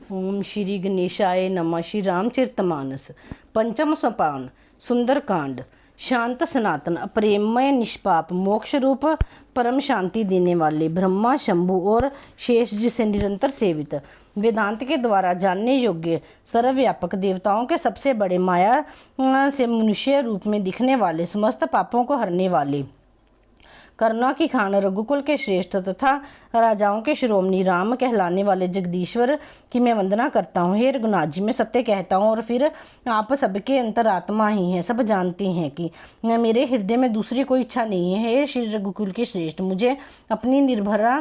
ओम श्री गणेशाय नमः। श्री रामचरितमानस पंचम सोपान सुंदरकांड। शांत सनातन अप्रेमय निष्पाप मोक्ष रूप परम शांति देने वाले ब्रह्मा शंभु और शेष जी से निरंतर सेवित वेदांत के द्वारा जानने योग्य सर्वव्यापक देवताओं के सबसे बड़े माया से मनुष्य रूप में दिखने वाले समस्त पापों को हरने वाले करुणा की खान रघुकुल के श्रेष्ठ तथा राजाओं के शिरोमणि राम कहलाने वाले जगदीश्वर की मैं वंदना करता हूँ। हे रघुनाथ जी, मैं सत्य कहता हूँ और फिर आप सबके अंतरात्मा ही हैं। सब जानते हैं कि मेरे हृदय में दूसरी कोई इच्छा नहीं है। हे श्री रघुकुल के श्रेष्ठ, मुझे अपनी निर्भरा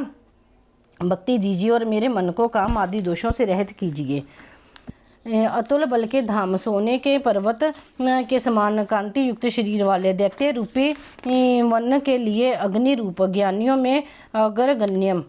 भक्ति दीजिए और मेरे मन को काम आदि दोषों से रहित कीजिए। अतुल बल के धाम, सोने के पर्वत के समान कांति युक्त शरीर वाले दैत्य रूपी वन के लिए अग्नि रूप, ज्ञानियों में अग्रगण्य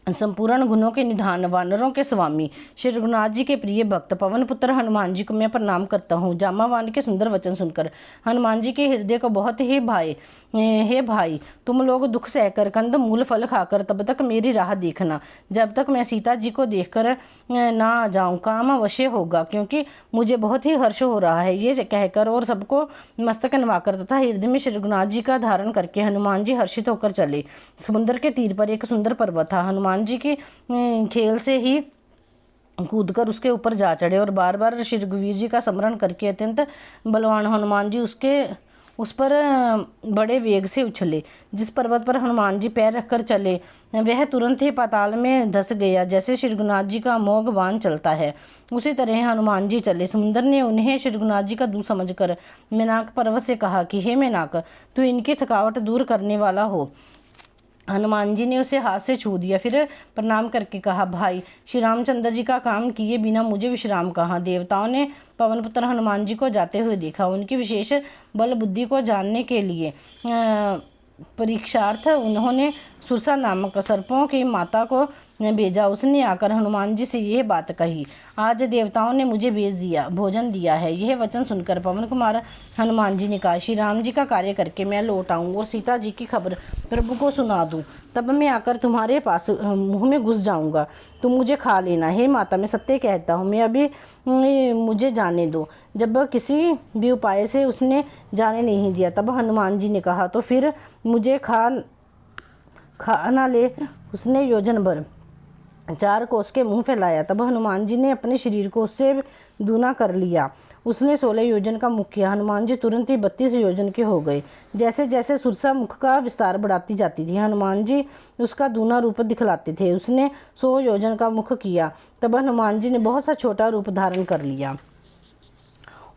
संपूर्ण गुणों के निधान, वानरों के स्वामी श्री रघुनाथ जी के प्रिय भक्त पवन पुत्र हनुमान जी को मैं प्रणाम करता हूँ। जामावान के सुंदर वचन सुनकर हनुमान जी के हृदय को बहुत ही भाई, हे भाई, तुम लोग दुख सहकर कंद मूल फल खाकर तब तक मेरी राह देखना, जब तक मैं सीता जी को देखकर ना आ जाऊँ। काम अवश्य होगा, क्योंकि मुझे बहुत ही हर्ष हो रहा है। ये कहकर और सबको मस्तक नवाकर तथा हृदय में श्री रघुनाथ जी का धारण करके हनुमान जी हर्षित होकर चले। समुद्र के तीर पर एक सुंदर पर्वत था। हनुमान जी के खेल से ही कूदकर उसके ऊपर जा चढ़े और बार बार श्री रघुवीर जी का स्मरण करके अत्यंत बलवान हनुमान जी उस पर बड़े वेग से उछले। जिस पर्वत पर हनुमान जी पैर रखकर चले वह तुरंत ही पाताल में धंस गया। जैसे श्री रघुनाथ जी का अमोघ बाण चलता है, उसी तरह हनुमान जी चले। समुद्र ने उन्हें श्री रघुनाथ जी का दूत समझकर मेनाक पर्वत से कहा कि हे मेनाक, तू इनकी थकावट दूर करने वाला हो। हनुमान जी ने उसे हाथ से छू दिया, फिर प्रणाम करके कहा, भाई, श्री रामचंद्र जी का काम किए बिना मुझे विश्राम कहाँ। देवताओं ने पवन पुत्र हनुमान जी को जाते हुए देखा। उनकी विशेष बल बुद्धि को जानने के लिए परीक्षार्थ उन्होंने सुरसा नामक सर्पों की माता को भेजा। उसने आकर हनुमान जी से यह बात कही, आज देवताओं ने मुझे भोजन दिया है। यह वचन सुनकर पवन कुमार हनुमान जी ने कहा, श्री राम जी का कार्य करके मैं लौट आऊँ और सीता जी की खबर प्रभु को सुना दूँ, तब मैं आकर तुम्हारे पास मुँह में घुस जाऊँगा, तुम मुझे खा लेना। हे माता, मैं सत्य कहता हूँ, मैं अभी मुझे जाने दो। जब किसी भी उपाय से उसने जाने नहीं दिया, तब हनुमान जी ने कहा, तो फिर मुझे खा ना ले। उसने योजन भर 4 कोस के मुंह फैलाया, तब हनुमान जी ने अपने शरीर को उससे दूना कर लिया। उसने 16 योजन का मुख किया। हनुमान जी तुरंत ही 32 योजन के हो गए। जैसे जैसे सुरसा मुख का विस्तार बढ़ाती जाती थी, हनुमान जी उसका दूना रूप दिखलाते थे। उसने 100 योजन का मुख किया, तब हनुमान जी ने बहुत सा छोटा रूप धारण कर लिया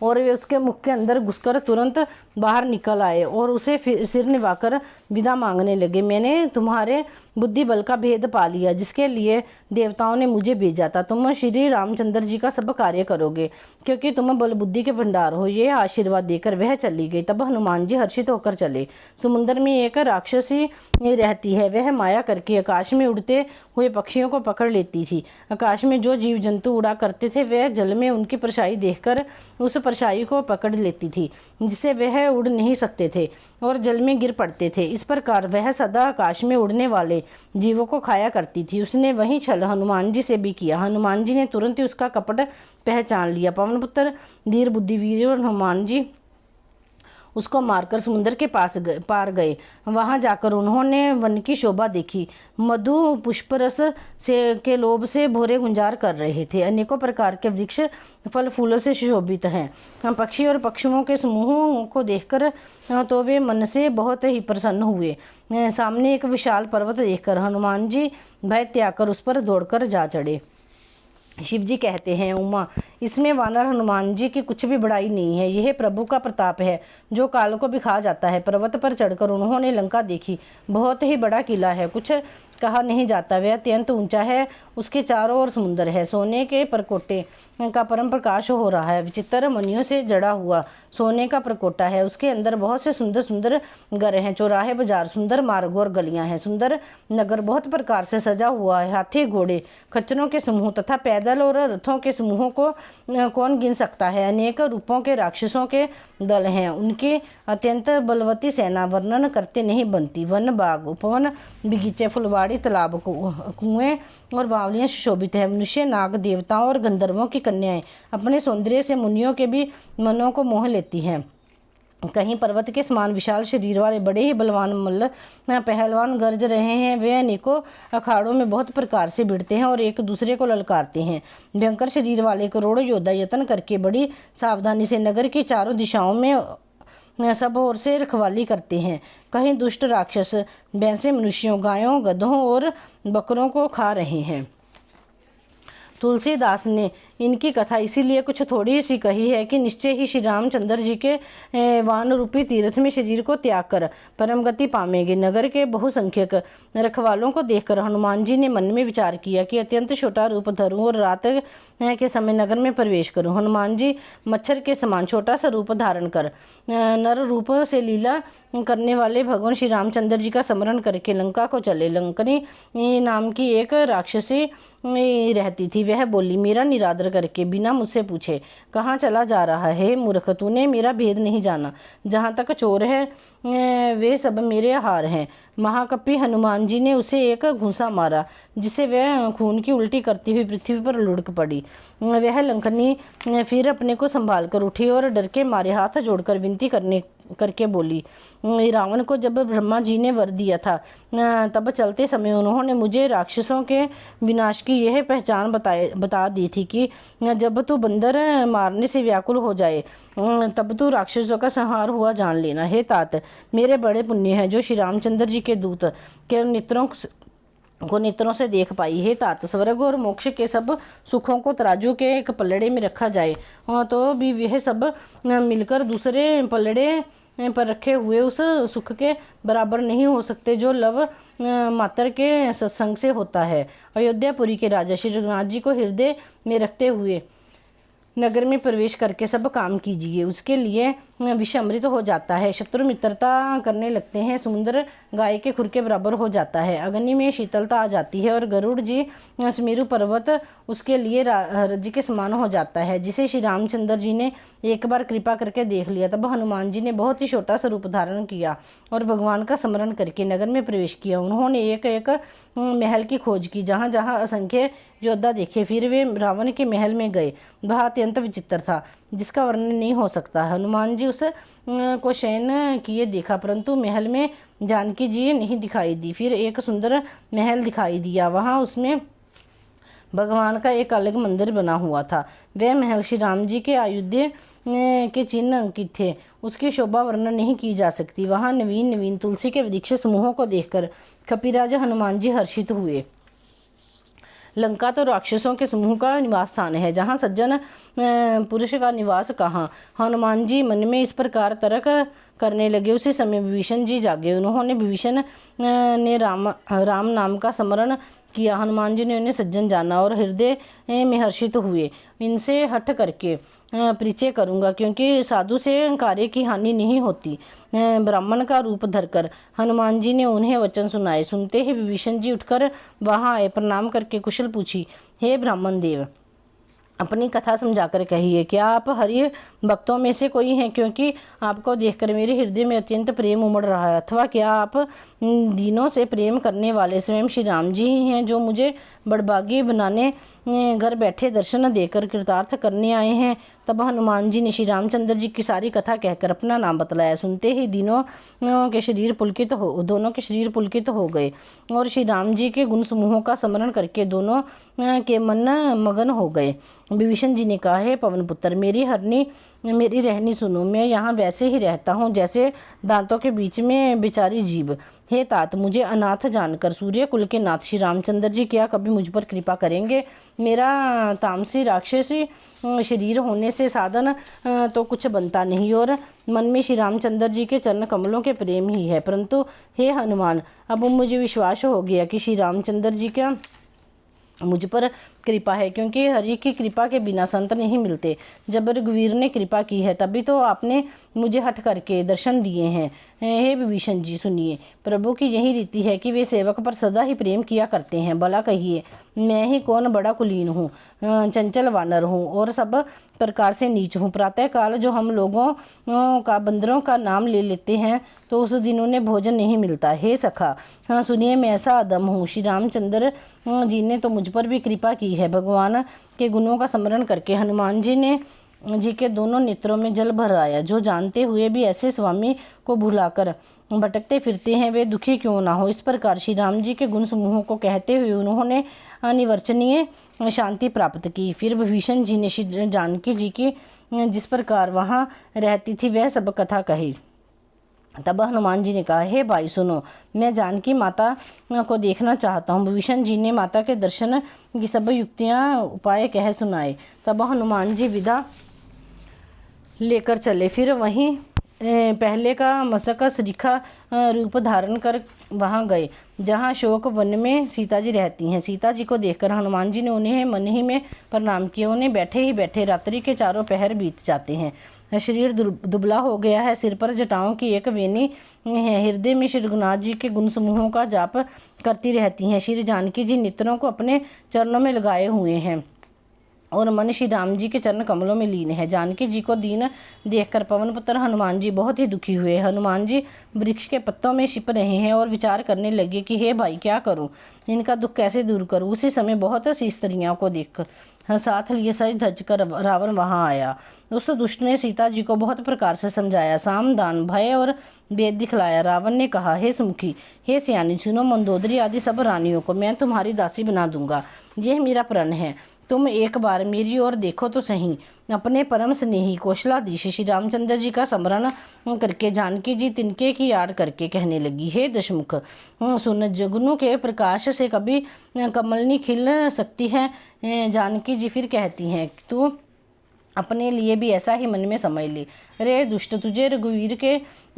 और वे उसके मुख के अंदर घुसकर तुरंत बाहर निकल आए और उसे सिर निभाकर विदा मांगने लगे। मैंने तुम्हारे बुद्धि बल का भेद पा लिया, जिसके लिए देवताओं ने मुझे भेजा था। तुम श्री रामचंद्र जी का सब कार्य करोगे, क्योंकि तुम बल बुद्धि के भंडार हो। ये आशीर्वाद देकर वह चली गई। तब हनुमान जी हर्षित होकर चले। समुद्र में एक राक्षसी रहती है, वह माया करके आकाश में उड़ते हुए पक्षियों को पकड़ लेती थी। आकाश में जो जीव जंतु उड़ा करते थे, वह जल में उनकी परछाई देखकर उस परछाई को पकड़ लेती थी, जिससे वह उड़ नहीं सकते थे और जल में गिर पड़ते थे। इस प्रकार वह सदा आकाश में उड़ने वाले जीवों को खाया करती थी। उसने वही छल हनुमान जी से भी किया। हनुमान जी ने तुरंत ही उसका कपट पहचान लिया। पवन पुत्र धीर बुद्धिवीर और हनुमान जी उसको मारकर समुद्र के पार गए। वहां जाकर उन्होंने वन की शोभा देखी। मधु पुष्परस के लोभ से भोरे गुंजार कर रहे थे। अनेकों प्रकार के वृक्ष फल फूलों से सुशोभित हैं। पक्षी और पक्षियों के समूहों को देखकर तो वे मन से बहुत ही प्रसन्न हुए। सामने एक विशाल पर्वत देखकर हनुमान जी भय त्याग कर उस पर दौड़कर जा चढ़े। शिव जी कहते हैं, उमा, इसमें वानर हनुमान जी की कुछ भी बड़ाई नहीं है। यह प्रभु का प्रताप है जो काल को भी खा जाता है। पर्वत पर चढ़कर उन्होंने लंका देखी। बहुत ही बड़ा किला है, कुछ कहा नहीं जाता। वह अत्यंत ऊंचा है, उसके चारों ओर समुद्र है। सोने के परकोटे का परम प्रकाश हो रहा है। विचित्र मणियों से जड़ा हुआ सोने का परकोटा है। उसके अंदर बहुत से सुंदर सुंदर घर हैं, चौराहे, बाजार, सुंदर मार्ग और गलियां हैं। सुंदर नगर बहुत प्रकार से सजा हुआ है। हाथी, घोड़े, खच्चरों के समूह तथा पैदल और रथों के समूहों को कौन गिन सकता है। अनेक रूपों के राक्षसों के दल हैं। उनकी अत्यंत बलवती सेना वर्णन करते नहीं बनती। वन, बाग, उपवन, बगीचे, फुलवाड़ी पहाड़ी तालाब कुएं और बावलियाँ सुशोभित है। मनुष्य, नाग, देवताओं और गंधर्वों की कन्याएं अपने सौंदर्य से मुनियों के भी मनों को मोह लेती हैं। कहीं पर्वत के समान विशाल शरीर वाले बड़े ही बलवान मल्ल पहलवान गरज रहे हैं। वे अनेकों अखाड़ों में बहुत प्रकार से भिड़ते हैं और एक दूसरे को ललकारते हैं। भयंकर शरीर वाले करोड़ों योद्धा यत्न करके बड़ी सावधानी से नगर की चारों दिशाओं में सब ओर से रखवाली करते हैं। कहीं दुष्ट राक्षस भैंसे मनुष्यों, गायों, गधों और बकरों को खा रहे हैं। तुलसीदास ने इनकी कथा इसीलिए कुछ थोड़ी सी कही है कि निश्चय ही श्री रामचंद्र जी के वान रूपी तीर्थ में शरीर को त्याग कर परम गति पामेंगे। नगर के बहुसंख्यक रखवालों को देखकर हनुमान जी ने मन में विचार किया कि अत्यंत छोटा रूप धरूं और रात के समय नगर में प्रवेश करूं। हनुमान जी मच्छर के समान छोटा सा रूप धारण कर नर रूप से लीला करने वाले भगवान श्री रामचंद्र जी का स्मरण करके लंका को चले। लंकनी नाम की एक राक्षसी रहती थी। वह बोली, मेरा निरादर करके बिना मुझसे पूछे कहाँ चला जा रहा है? मूर्ख, तूने मेरा भेद नहीं जाना। जहाँ तक चोर है वे सब मेरे आहार हैं। महाकपि हनुमान जी ने उसे एक घूंसा मारा, जिसे वह खून की उल्टी करती हुई पृथ्वी पर लुढ़क पड़ी। वह लंकनी फिर अपने को संभाल कर उठी और डर के मारे हाथ जोड़कर विनती करके बोली, रावण को जब ब्रह्मा जी ने वर दिया था तब चलते समय उन्होंने मुझे राक्षसों के विनाश की यह पहचान बता दी थी कि जब तू बंदर मारने से व्याकुल हो जाए तब तू राक्षसों का संहार हुआ जान लेना। हे तात, मेरे बड़े पुण्य हैं जो श्री रामचंद्र जी के दूत के नेत्रों से देख पाई। हे तात, स्वर्ग और मोक्ष के सब सुखों को तराजू के एक पलड़े में रखा जाए तो भी वह सब मिलकर दूसरे पलड़े पर रखे हुए उस सुख के बराबर नहीं हो सकते जो लव मात्र के सत्संग से होता है। अयोध्यापुरी के राजा श्री रघुनाथ जी को हृदय में रखते हुए नगर में प्रवेश करके सब काम कीजिए। उसके लिए विष अमृत हो जाता है, शत्रु मित्रता करने लगते हैं, समुद्र गाय के खुर के बराबर हो जाता है, अग्नि में शीतलता आ जाती है और गरुड़ जी सुमेरु पर्वत उसके लिए रज्जु के समान हो जाता है। जिसे श्री रामचंद्र जी ने एक बार कृपा करके देख लिया तब हनुमान जी ने बहुत ही छोटा सा रूप धारण किया और भगवान का स्मरण करके नगर में प्रवेश किया। उन्होंने एक एक महल की खोज की, जहाँ जहाँ असंख्य योद्धा देखे। फिर वे रावण के महल में गए। वह अत्यंत विचित्र था, जिसका वर्णन नहीं हो सकता। हनुमान जी उस को शयन किए देखा, परंतु महल में जानकी जी नहीं दिखाई दी। फिर एक सुंदर महल दिखाई दिया, वहाँ उसमें भगवान का एक अलग मंदिर बना हुआ था। वह महल श्री राम जी के आयुध के चिन्ह अंकित थे। उसकी शोभा वर्णन नहीं की जा सकती। वहाँ नवीन नवीन तुलसी के वृक्ष समूहों को देखकर कपिराज हनुमान जी हर्षित हुए। लंका तो राक्षसों के समूह का निवास स्थान है, जहाँ सज्जन पुरुष का निवास कहाँ। हनुमान जी मन में इस प्रकार तर्क करने लगे। उसी समय विभीषण जी जागे। उन्होंने विभीषण ने राम नाम का स्मरण किया। हनुमान जी ने उन्हें सज्जन जाना और हृदय में हर्षित हुए। इनसे हट करके परिचय करूँगा, क्योंकि साधु से कार्य की हानि नहीं होती। ब्राह्मण का रूप धरकर हनुमान जी ने उन्हें वचन सुनाए। सुनते ही विभीषण जी उठकर वहाँ आए, प्रणाम करके कुशल पूछी। हे ब्राह्मण देव, अपनी कथा समझाकर कहिए, क्या आप हरि भक्तों में से कोई हैं? क्योंकि आपको देखकर मेरे हृदय में अत्यंत प्रेम उमड़ रहा है। अथवा क्या आप दिनों से प्रेम करने वाले स्वयं श्री राम जी ही हैं, जो मुझे बड़भागी बनाने घर बैठे दर्शन देकर कृतार्थ करने आए हैं? तब हनुमान जी ने श्री रामचंद्र जी की सारी कथा कहकर अपना नाम बतलाया। सुनते ही दोनों के शरीर पुलकित हो गए और श्री राम जी के गुण समूहों का स्मरण करके दोनों के मन मगन हो गए। विभीषण जी ने कहा, हे पवन पुत्र, मेरी रहनी सुनो। मैं यहाँ वैसे ही रहता हूँ जैसे दांतों के बीच में बेचारी जीभ। हे तात, मुझे अनाथ जानकर सूर्य कुल के नाथ श्री रामचंद्र जी क्या कभी मुझ पर कृपा करेंगे? मेरा तामसी राक्षसी शरीर होने से साधन तो कुछ बनता नहीं और मन में श्री रामचंद्र जी के चरण कमलों के प्रेम ही है। परंतु हे हनुमान, अब मुझे विश्वास हो गया कि श्री रामचंद्र जी का मुझ पर कृपा है, क्योंकि हरि की कृपा के बिना संत नहीं मिलते। जब रघुवीर ने कृपा की है तभी तो आपने मुझे हट करके दर्शन दिए हैं। हे विभीषण जी सुनिए, प्रभु की यही रीति है कि वे सेवक पर सदा ही प्रेम किया करते हैं। भला कहिए, मैं ही कौन बड़ा कुलीन हूँ, चंचल वानर हूँ और सब प्रकार से नीच हूँ। प्रातःकाल जो हम लोगों का बंदरों का नाम ले लेते हैं तो उस दिन उन्हें भोजन नहीं मिलता। हे सखा, हाँ सुनिए, मैं ऐसा अदम हूँ। श्री रामचंद्र जी ने तो मुझ पर भी कृपा की है। भगवान के गुणों का स्मरण करके हनुमान जी के दोनों नेत्रों में जल भर आया। जो जानते हुए भी ऐसे स्वामी को भुलाकर भटकते फिरते हैं, वे दुखी क्यों ना हो। इस प्रकार श्री राम जी के गुण समूहों को कहते हुए उन्होंने अनिवर्चनीय शांति प्राप्त की। फिर विभीषण जी ने श्री जानकी जी की जिस प्रकार वहाँ रहती थी वह सब कथा कही। तब हनुमान जी ने कहा, हे भाई सुनो, मैं जानकी माता को देखना चाहता हूँ। विभीषण जी ने माता के दर्शन की सब युक्तियाँ उपाय कह सुनाए। तब हनुमान जी विदा लेकर चले। फिर वहीं पहले का मशक सरीखा रूप धारण कर वहां गए जहां शोक वन में सीता जी रहती हैं। सीता जी को देखकर हनुमान जी ने उन्हें मन ही में प्रणाम किया। उन्हें बैठे ही बैठे रात्रि के चारों पहर बीत जाते हैं। शरीर दुबला हो गया है, सिर पर जटाओं की एक वेनी है, हृदय में श्री रघुनाथ जी के गुण समूहों का जाप करती रहती हैं। श्री जानकी जी नेत्रों को अपने चरणों में लगाए हुए हैं और मन श्री राम जी के चरण कमलों में लीन है। जानकी जी को दीन देखकर पवन पुत्र हनुमान जी बहुत ही दुखी हुए। हनुमान जी वृक्ष के पत्तों में छिप रहे हैं और विचार करने लगे कि हे भाई, क्या करूं, इनका दुख कैसे दूर करूं। उसी समय बहुत सी स्त्रियों को देख साथ लिए सज धज कर रावण वहां आया। उस दुष्ट ने सीता जी को बहुत प्रकार से समझाया, साम दान भय और वेद दिखलाया। रावण ने कहा, हे सुमुखी, हे सियानी, सुनो, मंदोदरी आदि सब रानियों को मैं तुम्हारी दासी बना दूंगा। यह मेरा प्रण है, तुम एक बार मेरी ओर देखो तो सही। अपने परम स्नेही कौशलाधीश श्री रामचंद्र जी का स्मरण करके जानकी जी तिनके की आड़ करके कहने लगी, हे दशमुख सुन, जुगनू के प्रकाश से कभी कमलनी खिल सकती है। जानकी जी फिर कहती हैं, तू अपने लिए भी ऐसा ही मन में समझ ले। रे दुष्ट, तुझे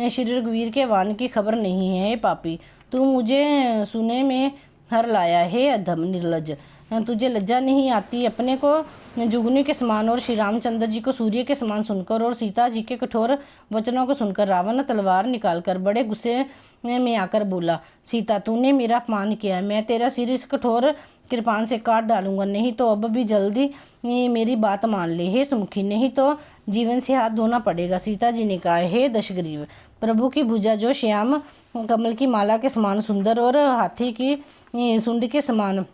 श्री रघुवीर के वान की खबर नहीं है। पापी, तू मुझे सुने में हर लाया। हे अधम निर्लज, तुझे लज्जा नहीं आती अपने को जुगनू के समान और श्री रामचंद्र जी को सूर्य के समान सुनकर और सीता जी के कठोर वचनों को सुनकर। रावण तलवार निकालकर बड़े गुस्से में आकर बोला, सीता, तूने मेरा अपमान किया, मैं तेरा सिर इस कठोर कृपान से काट डालूंगा, नहीं तो अब भी जल्दी मेरी बात मान ले। हे सुमुखी, नहीं तो जीवन से हाथ धोना पड़ेगा। सीता जी ने कहा, हे दशग्रीव, प्रभु की भुजा जो श्याम कमल की माला के समान सुंदर और हाथी की सुंड के समान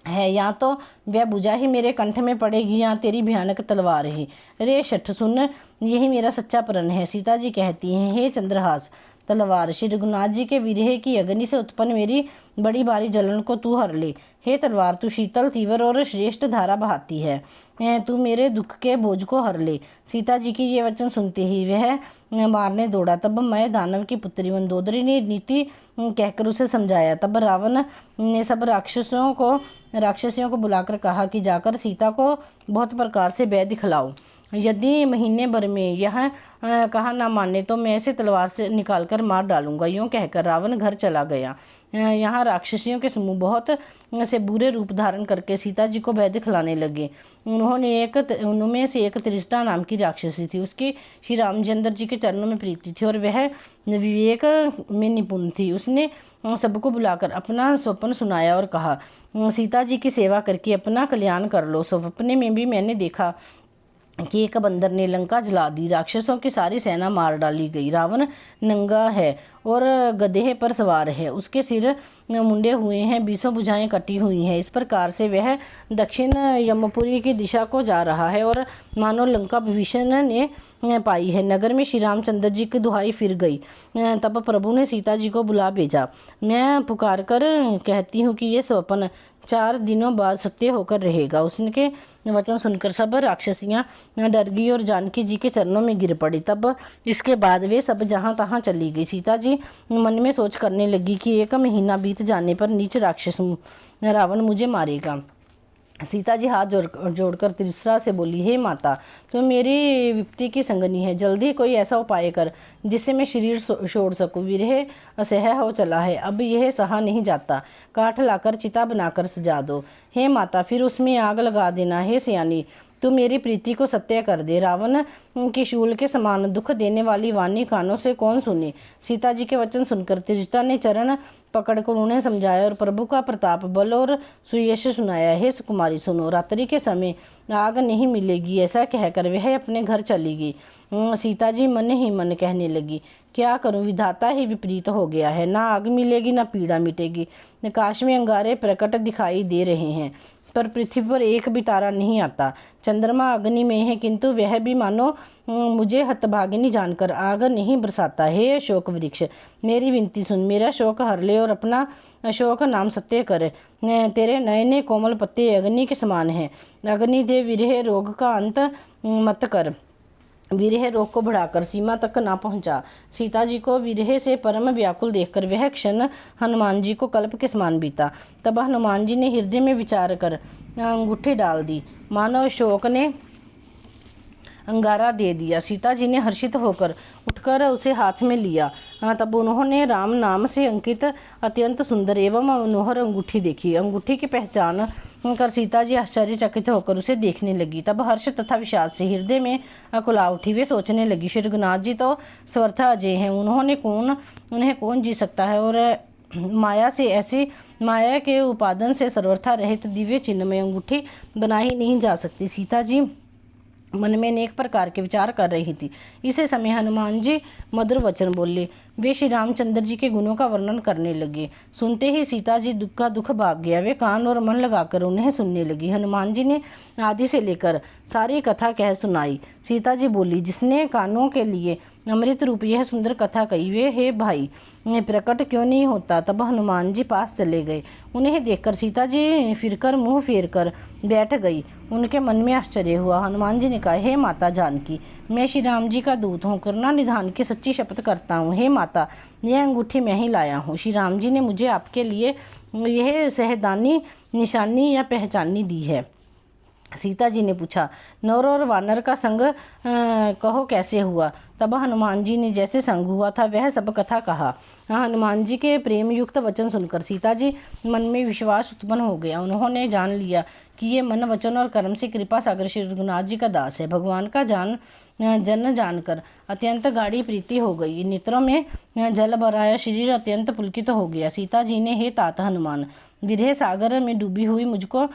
है, या तो वह भुजा ही मेरे कंठ में पड़ेगी या तेरी भयानक तलवार ही। रे शठ, सुन, यही मेरा सच्चा प्रण है। सीता जी कहती हैं, हे चंद्रहास तलवार, श्री रघुनाथ जी के विरह की अग्नि से उत्पन्न मेरी बड़ी भारी जलन को तू हर ले। हे तलवार, तू शीतल, तीव्र और श्रेष्ठ धारा बहाती है, तू मेरे दुख के बोझ को हर ले। सीता जी की ये वचन सुनते ही वह मारने दौड़ा। तब मैं दानव की पुत्री मंदोदरी ने नीति कहकर उसे समझाया। तब रावण ने सब राक्षसियों को बुलाकर कहा कि जाकर सीता को बहुत प्रकार से वैद्य दिखलाओ। यदि महीने भर में यह कहा ना माने तो मैं इसे तलवार से निकालकर मार डालूंगा। यूँ कहकर रावण घर चला गया। यहाँ राक्षसियों के समूह बहुत से बुरे रूप धारण करके सीता जी को भय दिखलाने लगे। उनमें से एक त्रिष्टा नाम की राक्षसी थी। उसकी श्री रामचंद्र जी के चरणों में प्रीति थी और वह विवेक में निपुण थी। उसने सबको बुलाकर अपना स्वप्न सुनाया और कहा, सीता जी की सेवा करके अपना कल्याण कर लो। स्वप्ने में भी मैंने देखा कि एक बंदर ने लंका जला दी, राक्षसों की सारी सेना मार डाली गई। रावण नंगा है और गधे पर सवार है, उसके सिर मुंडे हुए हैं, 20 भुजाएं कटी हुई हैं। इस प्रकार से वह दक्षिण यमपुरी की दिशा को जा रहा है और मानो लंका विभीषण ने पाई है। नगर में श्री रामचंद्र जी की दुहाई फिर गई। तब प्रभु ने सीता जी को बुला भेजा। मैं पुकार कर कहती हूँ कि ये स्वप्न 4 दिनों बाद सत्य होकर रहेगा। उसके वचन सुनकर सब राक्षसियाँ डर गई और जानकी जी के चरणों में गिर पड़ी। तब इसके बाद वे सब जहाँ तहाँ चली गई। सीता जी मन में सोच करने लगी कि 1 महीना बीत जाने पर नीच राक्षस रावण मुझे मारेगा। सीता जी हाथ जोड़कर त्रिशरा से बोली, हे माता, तुम मेरी विपत्ति की संगनी है, जल्दी कोई ऐसा उपाय कर जिससे मैं शरीर छोड़ सकूं। विरह असह्य हो चला है, अब यह सहा नहीं जाता। काठ लाकर चिता बनाकर सजा दो। हे माता, फिर उसमें आग लगा देना। हे सियानी, तू मेरी प्रीति को सत्य कर दे। रावण की शूल के समान दुख देने वाली वाणी कानों से कौन सुने। सीता जी के वचन सुनकर त्रिजटा ने चरण पकड़कर उन्हें समझाया और प्रभु का प्रताप, बल और सुयश सुनाया। हे सुकुमारी, सुनो, रात्रि के समय आग नहीं मिलेगी। ऐसा कहकर वह अपने घर चली गई। सीता जी मन ही मन कहने लगी, क्या करूं, विधाता ही विपरीत हो गया है। ना आग मिलेगी ना पीड़ा मिटेगी। आकाश में अंगारे प्रकट दिखाई दे रहे हैं पर पृथ्वी पर एक भी तारा नहीं आता। चंद्रमा अग्नि में है किंतु वह भी मानो मुझे हतभागिनी जानकर आग नहीं बरसाता। हे अशोक वृक्ष, मेरी विनती सुन, मेरा शोक हर ले और अपना अशोक नाम सत्य कर। तेरे नए नए कोमल पत्ते अग्नि के समान हैं। अग्नि दे, विरह रोग का अंत मत कर। विरह रोग को बढ़ाकर सीमा तक ना पहुंचा। सीता जी को विरह से परम व्याकुल देखकर वह क्षण हनुमान जी को कल्प के समान बीता। तब हनुमान जी ने हृदय में विचार कर अंगूठी डाल दी, मानो अशोक ने अंगारा दे दिया। सीता जी ने हर्षित होकर उठकर उसे हाथ में लिया। तब उन्होंने राम नाम से अंकित अत्यंत सुंदर एवं मनोहर अंगूठी देखी। अंगूठी की पहचान कर सीता जी आश्चर्यचकित होकर उसे देखने लगी। तब हर्ष तथा विषाद से हृदय में अकुला उठी। वे सोचने लगी, श्री रघुनाथ जी तो सर्वथा अजय हैं, उन्हें कौन जी सकता है। और माया से ऐसी माया के उपादान से सर्वथा रहित दिव्य चिन्ह में अंगूठी बनाई नहीं जा सकती। सीता जी मन में अनेक प्रकार के विचार कर रही थी। इसी समय हनुमान जी मधुर वचन बोले। वे श्री रामचंद्र जी के गुणों का वर्णन करने लगे। सुनते ही सीता जी का दुख भाग गया। वे कान और मन लगाकर उन्हें सुनने लगी। हनुमान जी ने आदि से लेकर सारी कथा कह सुनाई। सीता जी बोली, जिसने कानों के लिए अमृत रूप यह सुंदर कथा कही, वे हे भाई प्रकट क्यों नहीं होता। तब हनुमान जी पास चले गए। उन्हें देखकर सीता जी फिरकर मुंह फेर कर बैठ गई। उनके मन में आश्चर्य हुआ। हनुमान जी ने कहा, हे माता जानकी, मैं श्री राम जी का दूत हूँ, करुणा निधान की सच्ची शपथ करता हूँ। हे माता, यह अंगूठी मैं ही लाया हूँ। श्री राम जी ने मुझे आपके लिए यह सहदानी निशानी या पहचानी दी है। सीता जी ने पूछा, नर और वानर का संग कहो कैसे हुआ। तब हनुमान जी ने जैसे संग हुआ था वह सब कथा कहा। हनुमान जी के प्रेम युक्त वचन सुनकर सीता जी मन में विश्वास उत्पन्न हो गया। उन्होंने जान लिया कि ये मन वचन और कर्म से कृपा सागर श्री रघुनाथ जी का दास है। भगवान का जन जानकर अत्यंत गाढ़ी प्रीति हो गई। नेत्रों में जल भराया, शरीर अत्यंत पुलकित हो गया। सीता जी ने, हे तात हनुमान, विरह सागर में डूबी हुई मुझको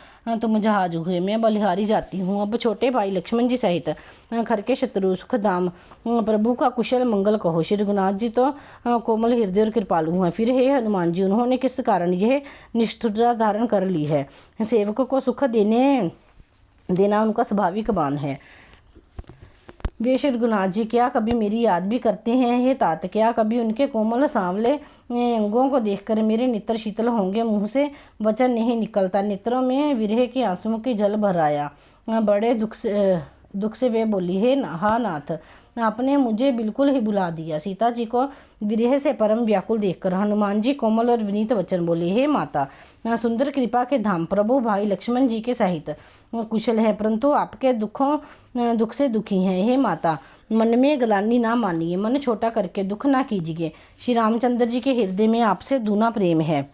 तुम जहाज हुए, मैं बलिहारी जाती हूँ। अब छोटे भाई लक्ष्मण जी सहित घर के शत्रु सुखधाम प्रभु का कुशल मंगल कहो। श्री रघुनाथ जी तो कोमल हृदय और कृपालु हैं। फिर हे हनुमान जी, उन्होंने किस कारण यह निष्ठुरता धारण कर ली है। सेवक को सुख देना उनका स्वाभाविक बान है। वे श्री रघुनाथ जी क्या कभी मेरी याद भी करते हैं। हे तात, क्या कभी उनके कोमल सांवले अंगों को देखकर मेरे नेत्र शीतल होंगे। मुँह से वचन नहीं निकलता, नेत्रों में विरह के आंसुओं की जल भर आया। बड़े दुख से वे बोली, हे हा नाथ, आपने मुझे बिल्कुल ही भुला दिया। सीता जी को विरह से परम व्याकुल देखकर हनुमान जी कोमल और विनीत वचन बोले, हे माता, सुंदर कृपा के धाम प्रभु भाई लक्ष्मण जी के सहित कुशल है, परंतु आपके दुख से दुखी हैं। हे माता, मन में ग्लानि ना मानिए, मन छोटा करके दुख ना कीजिए। श्री रामचंद्र जी के हृदय में आपसे दूना प्रेम है।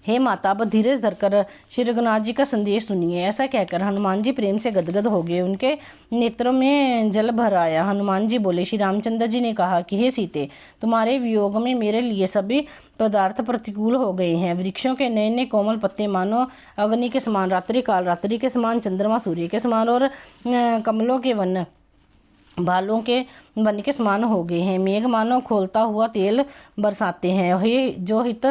हे माता, अब धीरज धरकर श्री रघुनाथ जी का संदेश सुनिए। ऐसा कहकर हनुमान जी प्रेम से गदगद हो गए। उनके नेत्रों में जल भर आया। हनुमान जी बोले, श्री रामचंद्र जी ने कहा कि हे सीते, तुम्हारे वियोग में मेरे लिए सभी पदार्थ प्रतिकूल हो गए हैं। वृक्षों के नए नए कोमल पत्ते मानो अग्नि के समान, रात्रि काल रात्रि के समान, चंद्रमा सूर्य के समान और कमलों के वन बालों के वन के समान हो गए हैं। मेघ मानो खोलता हुआ तेल बरसाते हैं। हे जो हित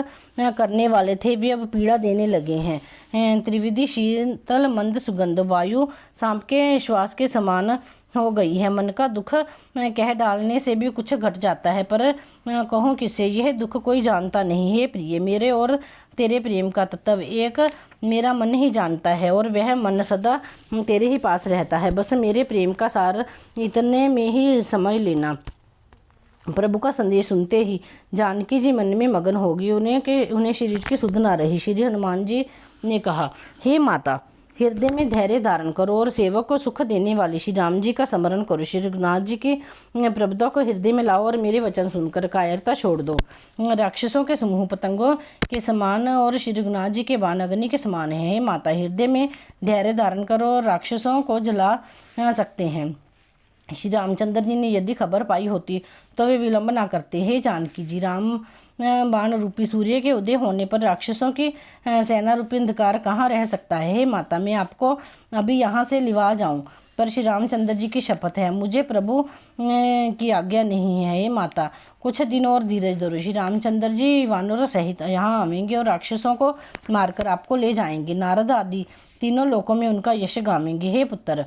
करने वाले थे वे अब पीड़ा देने लगे हैं। त्रिविधि शीतल मंद सुगंध वायु सांप के श्वास के समान हो गई है। मन का दुख कह डालने से भी कुछ घट जाता है, पर कहूँ किससे, यह दुख कोई जानता नहीं। हे प्रिय, मेरे और तेरे प्रेम का तत्व एक मेरा मन ही जानता है और वह मन सदा तेरे ही पास रहता है। बस मेरे प्रेम का सार इतने में ही समझ लेना। प्रभु का संदेश सुनते ही जानकी जी मन में मगन होगी। उन्हें शरीर की सुध ना रही। श्री हनुमान जी ने कहा, हे माता, हृदय में धैर्य धारण करो और सेवक को सुख देने वाले श्री राम जी का स्मरण करो। श्री रघुनाथ जी की प्रभुता को हृदय में लाओ और मेरे वचन सुनकर कायरता छोड़ दो। राक्षसों के समूह पतंगों के समान और श्री रघुनाथ जी के बाण अग्नि के समान है। हे माता, हृदय में धैर्य धारण करो और राक्षसों को जला सकते हैं। श्री रामचंद्र जी ने यदि खबर पाई होती तो वे विलंब ना करते। हे जानकी जी, राम बाण रूपी सूर्य के उदय होने पर राक्षसों की सेना रूपी अंधकार कहाँ रह सकता है। हे माता, मैं आपको अभी यहाँ से लिवा जाऊँ, पर श्री रामचंद्र जी की शपथ है, मुझे प्रभु की आज्ञा नहीं है। हे माता, कुछ दिन और धीरज धरो। श्री रामचंद्र जी वानरों सहित यहाँ आवेंगे और राक्षसों को मारकर आपको ले जाएंगे। नारद आदि तीनों लोकों में उनका यश गावेंगे। हे पुत्र,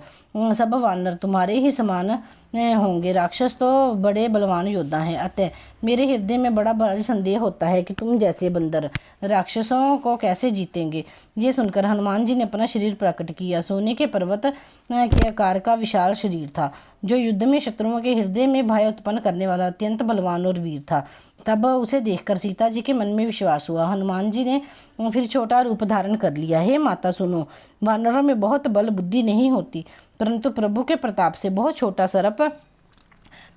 सब वानर तुम्हारे ही समान होंगे। राक्षस तो बड़े बलवान योद्धा हैं, अतः मेरे हृदय में बड़ा भारी संदेह होता है कि तुम जैसे बंदर राक्षसों को कैसे जीतेंगे। ये सुनकर हनुमान जी ने अपना शरीर प्रकट किया। सोने के पर्वत के आकार का विशाल शरीर था, जो युद्ध में शत्रुओं के हृदय में भय उत्पन्न करने वाला अत्यंत बलवान और वीर था। तब उसे देखकर सीता जी के मन में विश्वास हुआ। हनुमान जी ने फिर छोटा रूप धारण कर लिया। हे माता सुनो, वानरों में बहुत बल बुद्धि नहीं होती, परंतु प्रभु के प्रताप से बहुत छोटा सर्प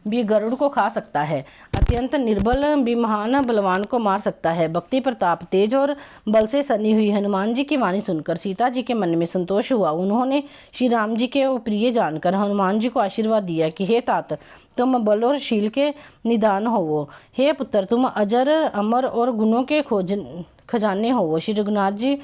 भी गरुड़ को खा सकता है। अत्यंत निर्बल भी महान बलवान को मार सकता है। भक्ति, प्रताप, तेज और बल से सनी हुई हनुमान जी की वाणी सुनकर सीता जी के मन में संतोष हुआ। उन्होंने श्री राम जी के प्रिय जानकर हनुमान जी को आशीर्वाद दिया कि हे तात, तुम बल और शील के निदान होवो। हे पुत्र, तुम अजर अमर और गुणों के खजाने हो। श्री रघुनाथ जी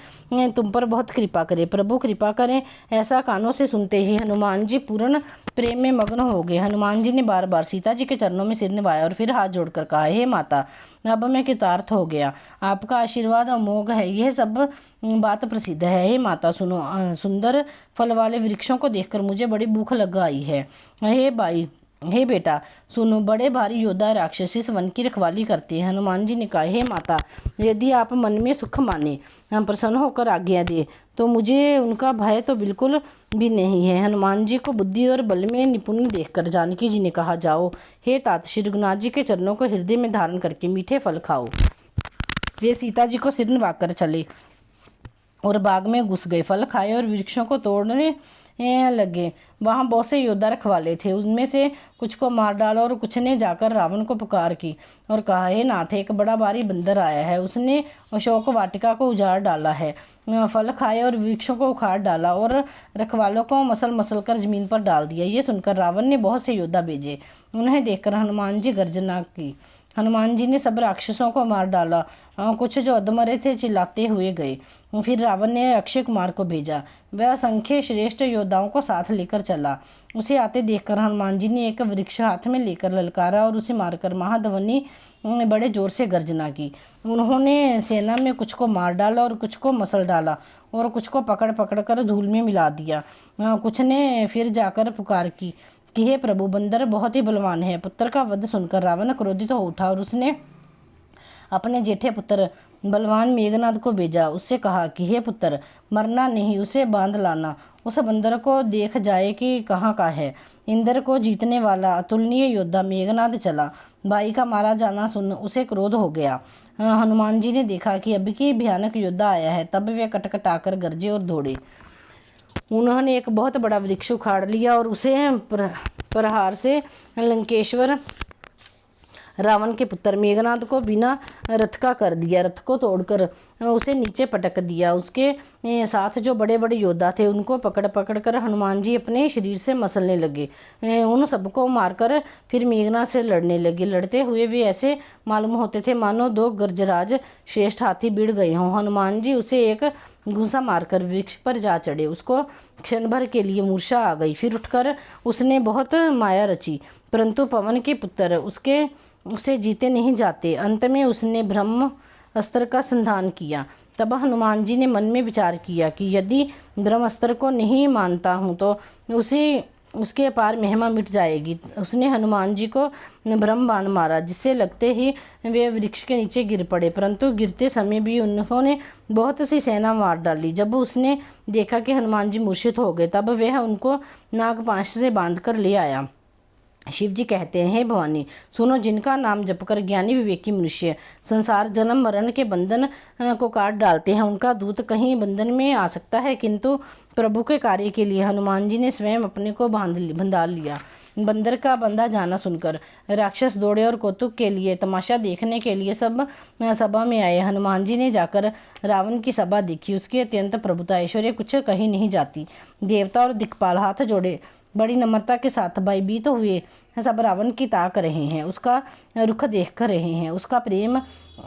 तुम पर बहुत कृपा करे, प्रभु कृपा करें। ऐसा कानों से सुनते ही हनुमान जी पूर्ण प्रेम में मग्न हो गए। हनुमान जी ने बार बार सीता जी के चरणों में सिर निभाया और फिर हाथ जोड़कर कहा, हे माता, अब मैं कृतार्थ हो गया, आपका आशीर्वाद अमोघ है, यह सब बात प्रसिद्ध है। हे माता सुनो, सुंदर फल वाले वृक्षों को देखकर मुझे बड़ी भूख लग आई है। हे बेटा सुनो, बड़े भारी योद्धा राक्षस इस वन की रखवाली करते हैं। हनुमान जी ने कहा, हे माता, यदि आप मन में सुख माने, हम प्रसन्न होकर आज्ञा दे, तो मुझे उनका भय तो बिल्कुल भी नहीं है। हनुमान जी को बुद्धि और बल में निपुण देखकर जानकी जी ने कहा, जाओ हे तात, श्री रघुनाथ जी के चरणों को हृदय में धारण करके मीठे फल खाओ। वे सीता जी को सिर निभाकर चले और बाग में घुस गए। फल खाए और वृक्षों को तोड़ने लगे। वहाँ बहुत से योद्धा रखवाले थे, उनमें से कुछ को मार डाला और कुछ ने जाकर रावण को पुकार की और कहा, हे नाथ, एक बड़ा भारी बंदर आया है, उसने अशोक वाटिका को उजाड़ डाला है, फल खाए और वृक्षों को उखाड़ डाला और रखवालों को मसल मसल कर जमीन पर डाल दिया। ये सुनकर रावण ने बहुत से योद्धा भेजे। उन्हें देखकर हनुमान जी गर्जना की। हनुमान जी ने सब राक्षसों को मार डाला। कुछ जो अधमरे थे चिल्लाते हुए गए। फिर रावण ने अक्षय कुमार को भेजा। वह असंख्य श्रेष्ठ योद्धाओं को साथ लेकर चला। उसे आते देखकर हनुमान जी ने एक वृक्ष हाथ में लेकर ललकारा और उसे मारकर महाध्वनि बड़े जोर से गर्जना की। उन्होंने सेना में कुछ को मार डाला और कुछ को मसल डाला और कुछ को पकड़ पकड़ कर धूल में मिला दिया। कुछ ने फिर जाकर पुकार की कि हे प्रभु, बंदर बहुत ही बलवान है। पुत्र का वध सुनकर रावण क्रोधित हो उठा और उसने अपने जेठे पुत्र बलवान मेघनाद को भेजा। उससे कहा कि हे पुत्र, मरना नहीं, उसे बांध लाना। उस बंदर को देख जाए कि कहाँ का है। इंद्र को जीतने वाला अतुलनीय योद्धा मेघनाद चला। भाई का मारा जाना सुन उसे क्रोध हो गया। हनुमान जी ने देखा कि अभी की भयानक योद्धा आया है, तब वे कटकटाकर गरजे और दौड़े। उन्होंने एक बहुत बड़ा वृक्ष उखाड़ लिया और उसे प्रहार से लंकेश्वर रावण के पुत्र मेघनाद को बिना रथ का कर दिया। रथ को तोड़कर उसे नीचे पटक दिया। उसके साथ जो बड़े बड़े योद्धा थे उनको पकड़ पकड़ कर हनुमान जी अपने शरीर से मसलने लगे। उन सबको मारकर फिर मेघनाद से लड़ने लगे। लड़ते हुए वे ऐसे मालूम होते थे मानो दो गजराज श्रेष्ठ हाथी भिड़ गए हों। हनुमान जी उसे एक घूंसा मारकर वृक्ष पर जा चढ़े। उसको क्षण भर के लिए मूर्छा आ गई। फिर उठकर उसने बहुत माया रची, परंतु पवन के पुत्र उसे जीते नहीं जाते। अंत में उसने ब्रह्म अस्त्र का संधान किया। तब हनुमान जी ने मन में विचार किया कि यदि ब्रह्मास्त्र को नहीं मानता हूँ तो उसके अपार महिमा मिट जाएगी। उसने हनुमान जी को ब्रह्म बाण मारा, जिससे लगते ही वे वृक्ष के नीचे गिर पड़े, परंतु गिरते समय भी उन्होंने बहुत सी सेना मार डाली। जब उसने देखा कि हनुमान जी मूर्छित हो गए, तब वह उनको नागपाश से बांध कर ले आया। शिव जी कहते हैं, हे भवानी सुनो, जिनका नाम जपकर ज्ञानी विवेकी मनुष्य संसार जन्म मरण के बंधन को काट डालते हैं, उनका दूत कहीं बंधन में आ सकता है। किंतु प्रभु के कार्य के लिए हनुमान जी ने स्वयं अपने को बंधा लिया। बंदर का बंधा जाना सुनकर राक्षस दौड़े और कौतुक के लिए, तमाशा देखने के लिए सब सभा में आए। हनुमान जी ने जाकर रावण की सभा देखी। उसकी अत्यंत प्रभुता ऐश्वर्य कुछ कही नहीं जाती। देवता और दिक्पाल हाथ जोड़े बड़ी नम्रता के साथ भयभीत हुए सब रावण की ताक रहे हैं, उसका रुख देख कर रहे हैं। उसका प्रेम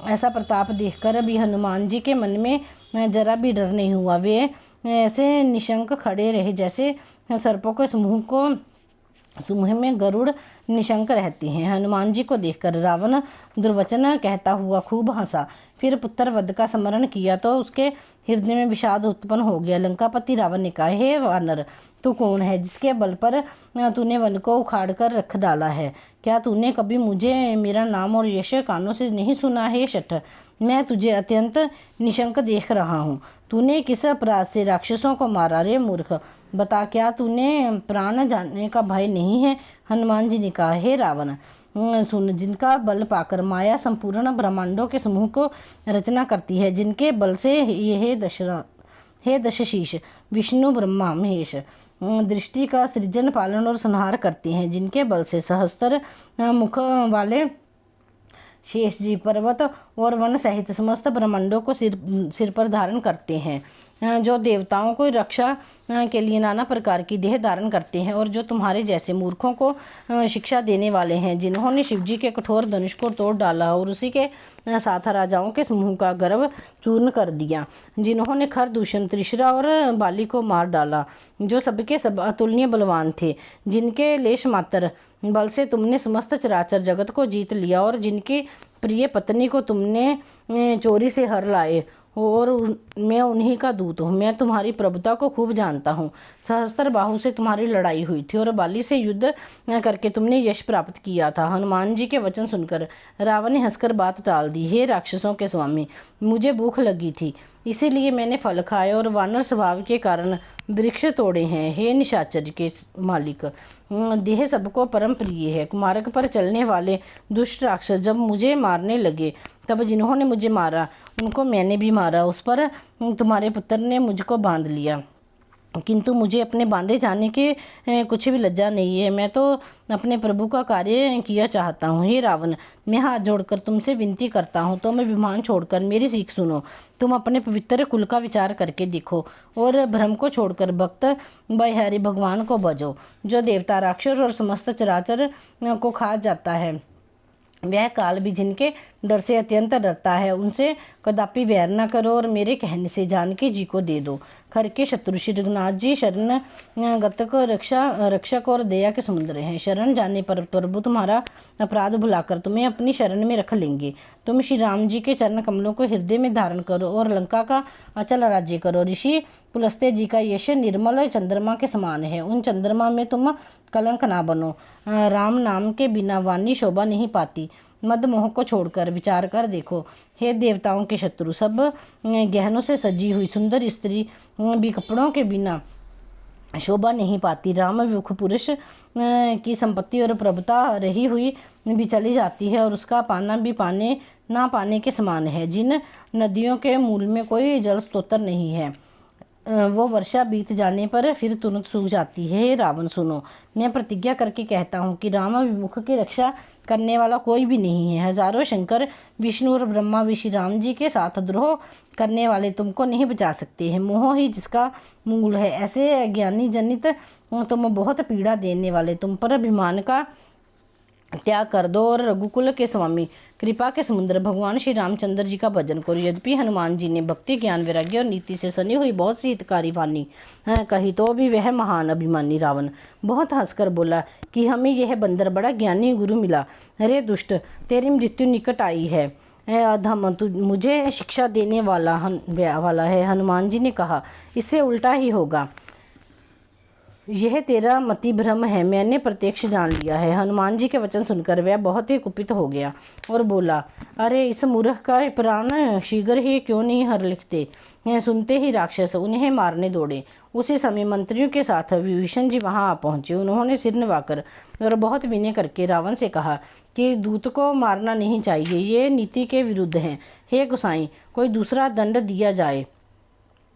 ऐसा प्रताप देखकर भी हनुमान जी के मन में जरा भी डर नहीं हुआ। वे ऐसे निशंक खड़े रहे जैसे सर्पों के समूह में गरुड़ निशंक रहते हैं। हनुमान जी को देखकर रावण दुर्वचन कहता हुआ खूब हंसा। फिर पुत्र वध का स्मरण किया तो उसके हृदय में विषाद उत्पन्न हो गया। लंकापति रावण ने कहा, हे वानर, तू कौन है जिसके बल पर तूने वन को उखाड़ कर रख डाला है? क्या तूने कभी मुझे मेरा नाम और यश कानों से नहीं सुना है? शठ, मैं तुझे अत्यंत निशंक देख रहा हूँ। तूने किस अपराध से राक्षसों को मारा? रे मूर्ख, बता, क्या तूने प्राण जाने का भय नहीं है? हनुमान जी ने कहा, हे रावण सुन, जिनका बल पाकर माया संपूर्ण ब्रह्मांडों के समूह को रचना करती है, जिनके बल से हे दशशीष विष्णु ब्रह्मा महेश दृष्टि का सृजन पालन और संहार करते हैं, जिनके बल से सहस्त्र मुख वाले शेष जी पर्वत और वन सहित समस्त ब्रह्मांडों को सिर पर धारण करते हैं, जो देवताओं को रक्षा के लिए नाना प्रकार की देह धारण करते हैं, और जो तुम्हारे जैसे मूर्खों को शिक्षा देने वाले हैं, जिन्होंने शिवजी के कठोर धनुष को तोड़ डाला और उसी के साथ राजाओं के समूह का गर्व चूर्ण कर दिया, जिन्होंने खर दूषण त्रिशरा और बाली को मार डाला, जो सबके सब अतुलनीय बलवान थे, जिनके लेश मात्र बल से तुमने समस्त चराचर जगत को जीत लिया, और जिनकी प्रिय पत्नी को तुमने चोरी से हर लाए, और मैं उन्हीं का दूत हूँ। मैं तुम्हारी प्रभुता को खूब जानता हूँ। सहस्त्र बाहु से तुम्हारी लड़ाई हुई थी और बाली से युद्ध करके तुमने यश प्राप्त किया था। हनुमान जी के वचन सुनकर रावण ने हंसकर बात टाल दी। हे राक्षसों के स्वामी, मुझे भूख लगी थी, इसीलिए मैंने फल खाए और वानर स्वभाव के कारण वृक्ष तोड़े हैं। हे निशाचर के मालिक, देह सबको परम प्रिय है। मार्ग पर चलने वाले दुष्ट राक्षस जब मुझे मारने लगे, तब जिन्होंने मुझे मारा उनको मैंने भी मारा। उस पर तुम्हारे पुत्र ने मुझको बांध लिया, किंतु मुझे अपने बांधे जाने के कुछ भी लज्जा नहीं है। मैं तो अपने प्रभु का कार्य किया चाहता हूँ। हे रावण, मैं हाथ जोड़कर तुमसे विनती करता हूँ, तो मैं विमान छोड़कर मेरी सीख सुनो। तुम अपने पवित्र कुल का विचार करके देखो और भ्रम को छोड़कर भक्त बलिहारी भगवान को भजो, जो देवता राक्षस और समस्त चराचर को खा जाता है। वह काल भी जिनके डर से अत्यंत डरता है, उनसे कदापि वैर न करो और मेरे कहने से जानकी जी को दे दो। खर के शत्रु श्री रघुनाथ जी शरण गतक रक्षक और दया के समुद्र हैं। शरण जाने पर प्रभु तुम्हारा अपराध भुलाकर तुम्हें अपनी शरण में रख लेंगे। तुम श्री राम जी के चरण कमलों को हृदय में धारण करो और लंका का अचल राज्य करो। ऋषि पुलस्त्य जी का यश निर्मल चंद्रमा के समान है, उन चंद्रमा में तुम कलंक ना बनो। राम नाम के बिना वाणी शोभा नहीं पाती। मद मोह को छोड़कर विचार कर देखो। हे देवताओं के शत्रु, सब गहनों से सजी हुई सुंदर स्त्री भी कपड़ों के बिना शोभा नहीं पाती। राम विमुख पुरुष की संपत्ति और प्रभुता रही हुई भी चली जाती है, और उसका पाना भी पाने ना पाने के समान है। जिन नदियों के मूल में कोई जल स्रोत नहीं है, वो वर्षा बीत जाने पर फिर तुरंत सूख जाती है। रावण सुनो, मैं प्रतिज्ञा करके कहता हूँ कि राम विमुख की रक्षा करने वाला कोई भी नहीं है। हजारों शंकर विष्णु और ब्रह्मा भी श्री राम जी के साथ द्रोह करने वाले तुमको नहीं बचा सकते हैं। मोह ही जिसका मूल है, ऐसे अज्ञानी जनित तुम बहुत पीड़ा देने वाले तुम पर अभिमान का त्याग कर दो और रघुकुल के स्वामी कृपा के समुद्र भगवान श्री रामचंद्र जी का भजन करो। यद्यपि हनुमान जी ने भक्ति ज्ञान वैराग्य और नीति से सनी हुई बहुत सी हितकारी वाणी कही, तो भी वह महान अभिमानी रावण बहुत हंसकर बोला कि हमें यह बंदर बड़ा ज्ञानी गुरु मिला। अरे दुष्ट, तेरी मृत्यु निकट आई है। अधम, तू मुझे शिक्षा देने वाला है। हनुमान जी ने कहा, इससे उल्टा ही होगा। यह तेरा मति भ्रम है, मैंने प्रत्यक्ष जान लिया है। हनुमान जी के वचन सुनकर वह बहुत ही कुपित हो गया और बोला, अरे इस मूर्ख का प्राण शीघ्र ही क्यों नहीं हर लिखते। यह सुनते ही राक्षस उन्हें मारने दौड़े। उसी समय मंत्रियों के साथ विभीषण जी वहां आ पहुंचे। उन्होंने सिर नवाकर और बहुत विनय करके रावण से कहा कि दूत को मारना नहीं चाहिए, ये नीति के विरुद्ध है। हे गोसाई, कोई दूसरा दंड दिया जाए।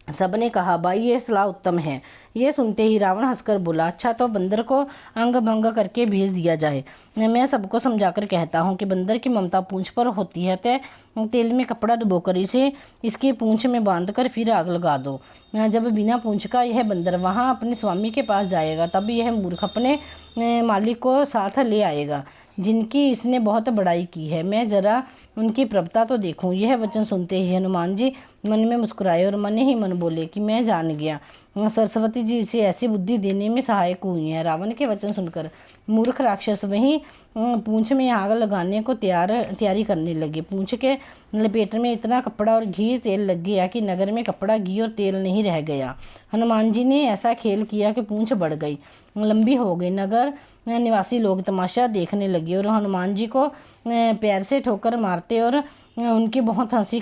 सबने कहा, भाई ये सलाह उत्तम है। ये सुनते ही रावण हंसकर बोला, अच्छा तो बंदर को अंग भंग करके भेज दिया जाए। मैं सबको समझाकर कहता हूँ कि बंदर की ममता पूंछ पर होती है, तो तेल में कपड़ा डुबोकर इसे इसकी पूंछ में बांधकर फिर आग लगा दो। जब बिना पूंछ का यह बंदर वहाँ अपने स्वामी के पास जाएगा, तब यह मूर्ख अपने मालिक को साथ ले आएगा जिनकी इसने बहुत बड़ाई की है। मैं जरा उनकी प्रभुता तो देखूं। यह वचन सुनते ही हनुमान जी मन में मुस्कुराए और मन ही मन बोले कि मैं जान गया, सरस्वती जी इसे ऐसी बुद्धि देने में सहायक हुई हैं। रावण के वचन सुनकर मूर्ख राक्षस वहीं पूंछ में आग लगाने को तैयारी करने लगे। पूंछ के लपेट में इतना कपड़ा और घी तेल लग गया कि नगर में कपड़ा, घी और तेल नहीं रह गया। हनुमान जी ने ऐसा खेल किया कि पूंछ बढ़ गई, लंबी हो गई। नगर निवासी लोग तमाशा देखने लगे और हनुमान जी को पैर से ठोकर मारते और उनकी बहुत हंसी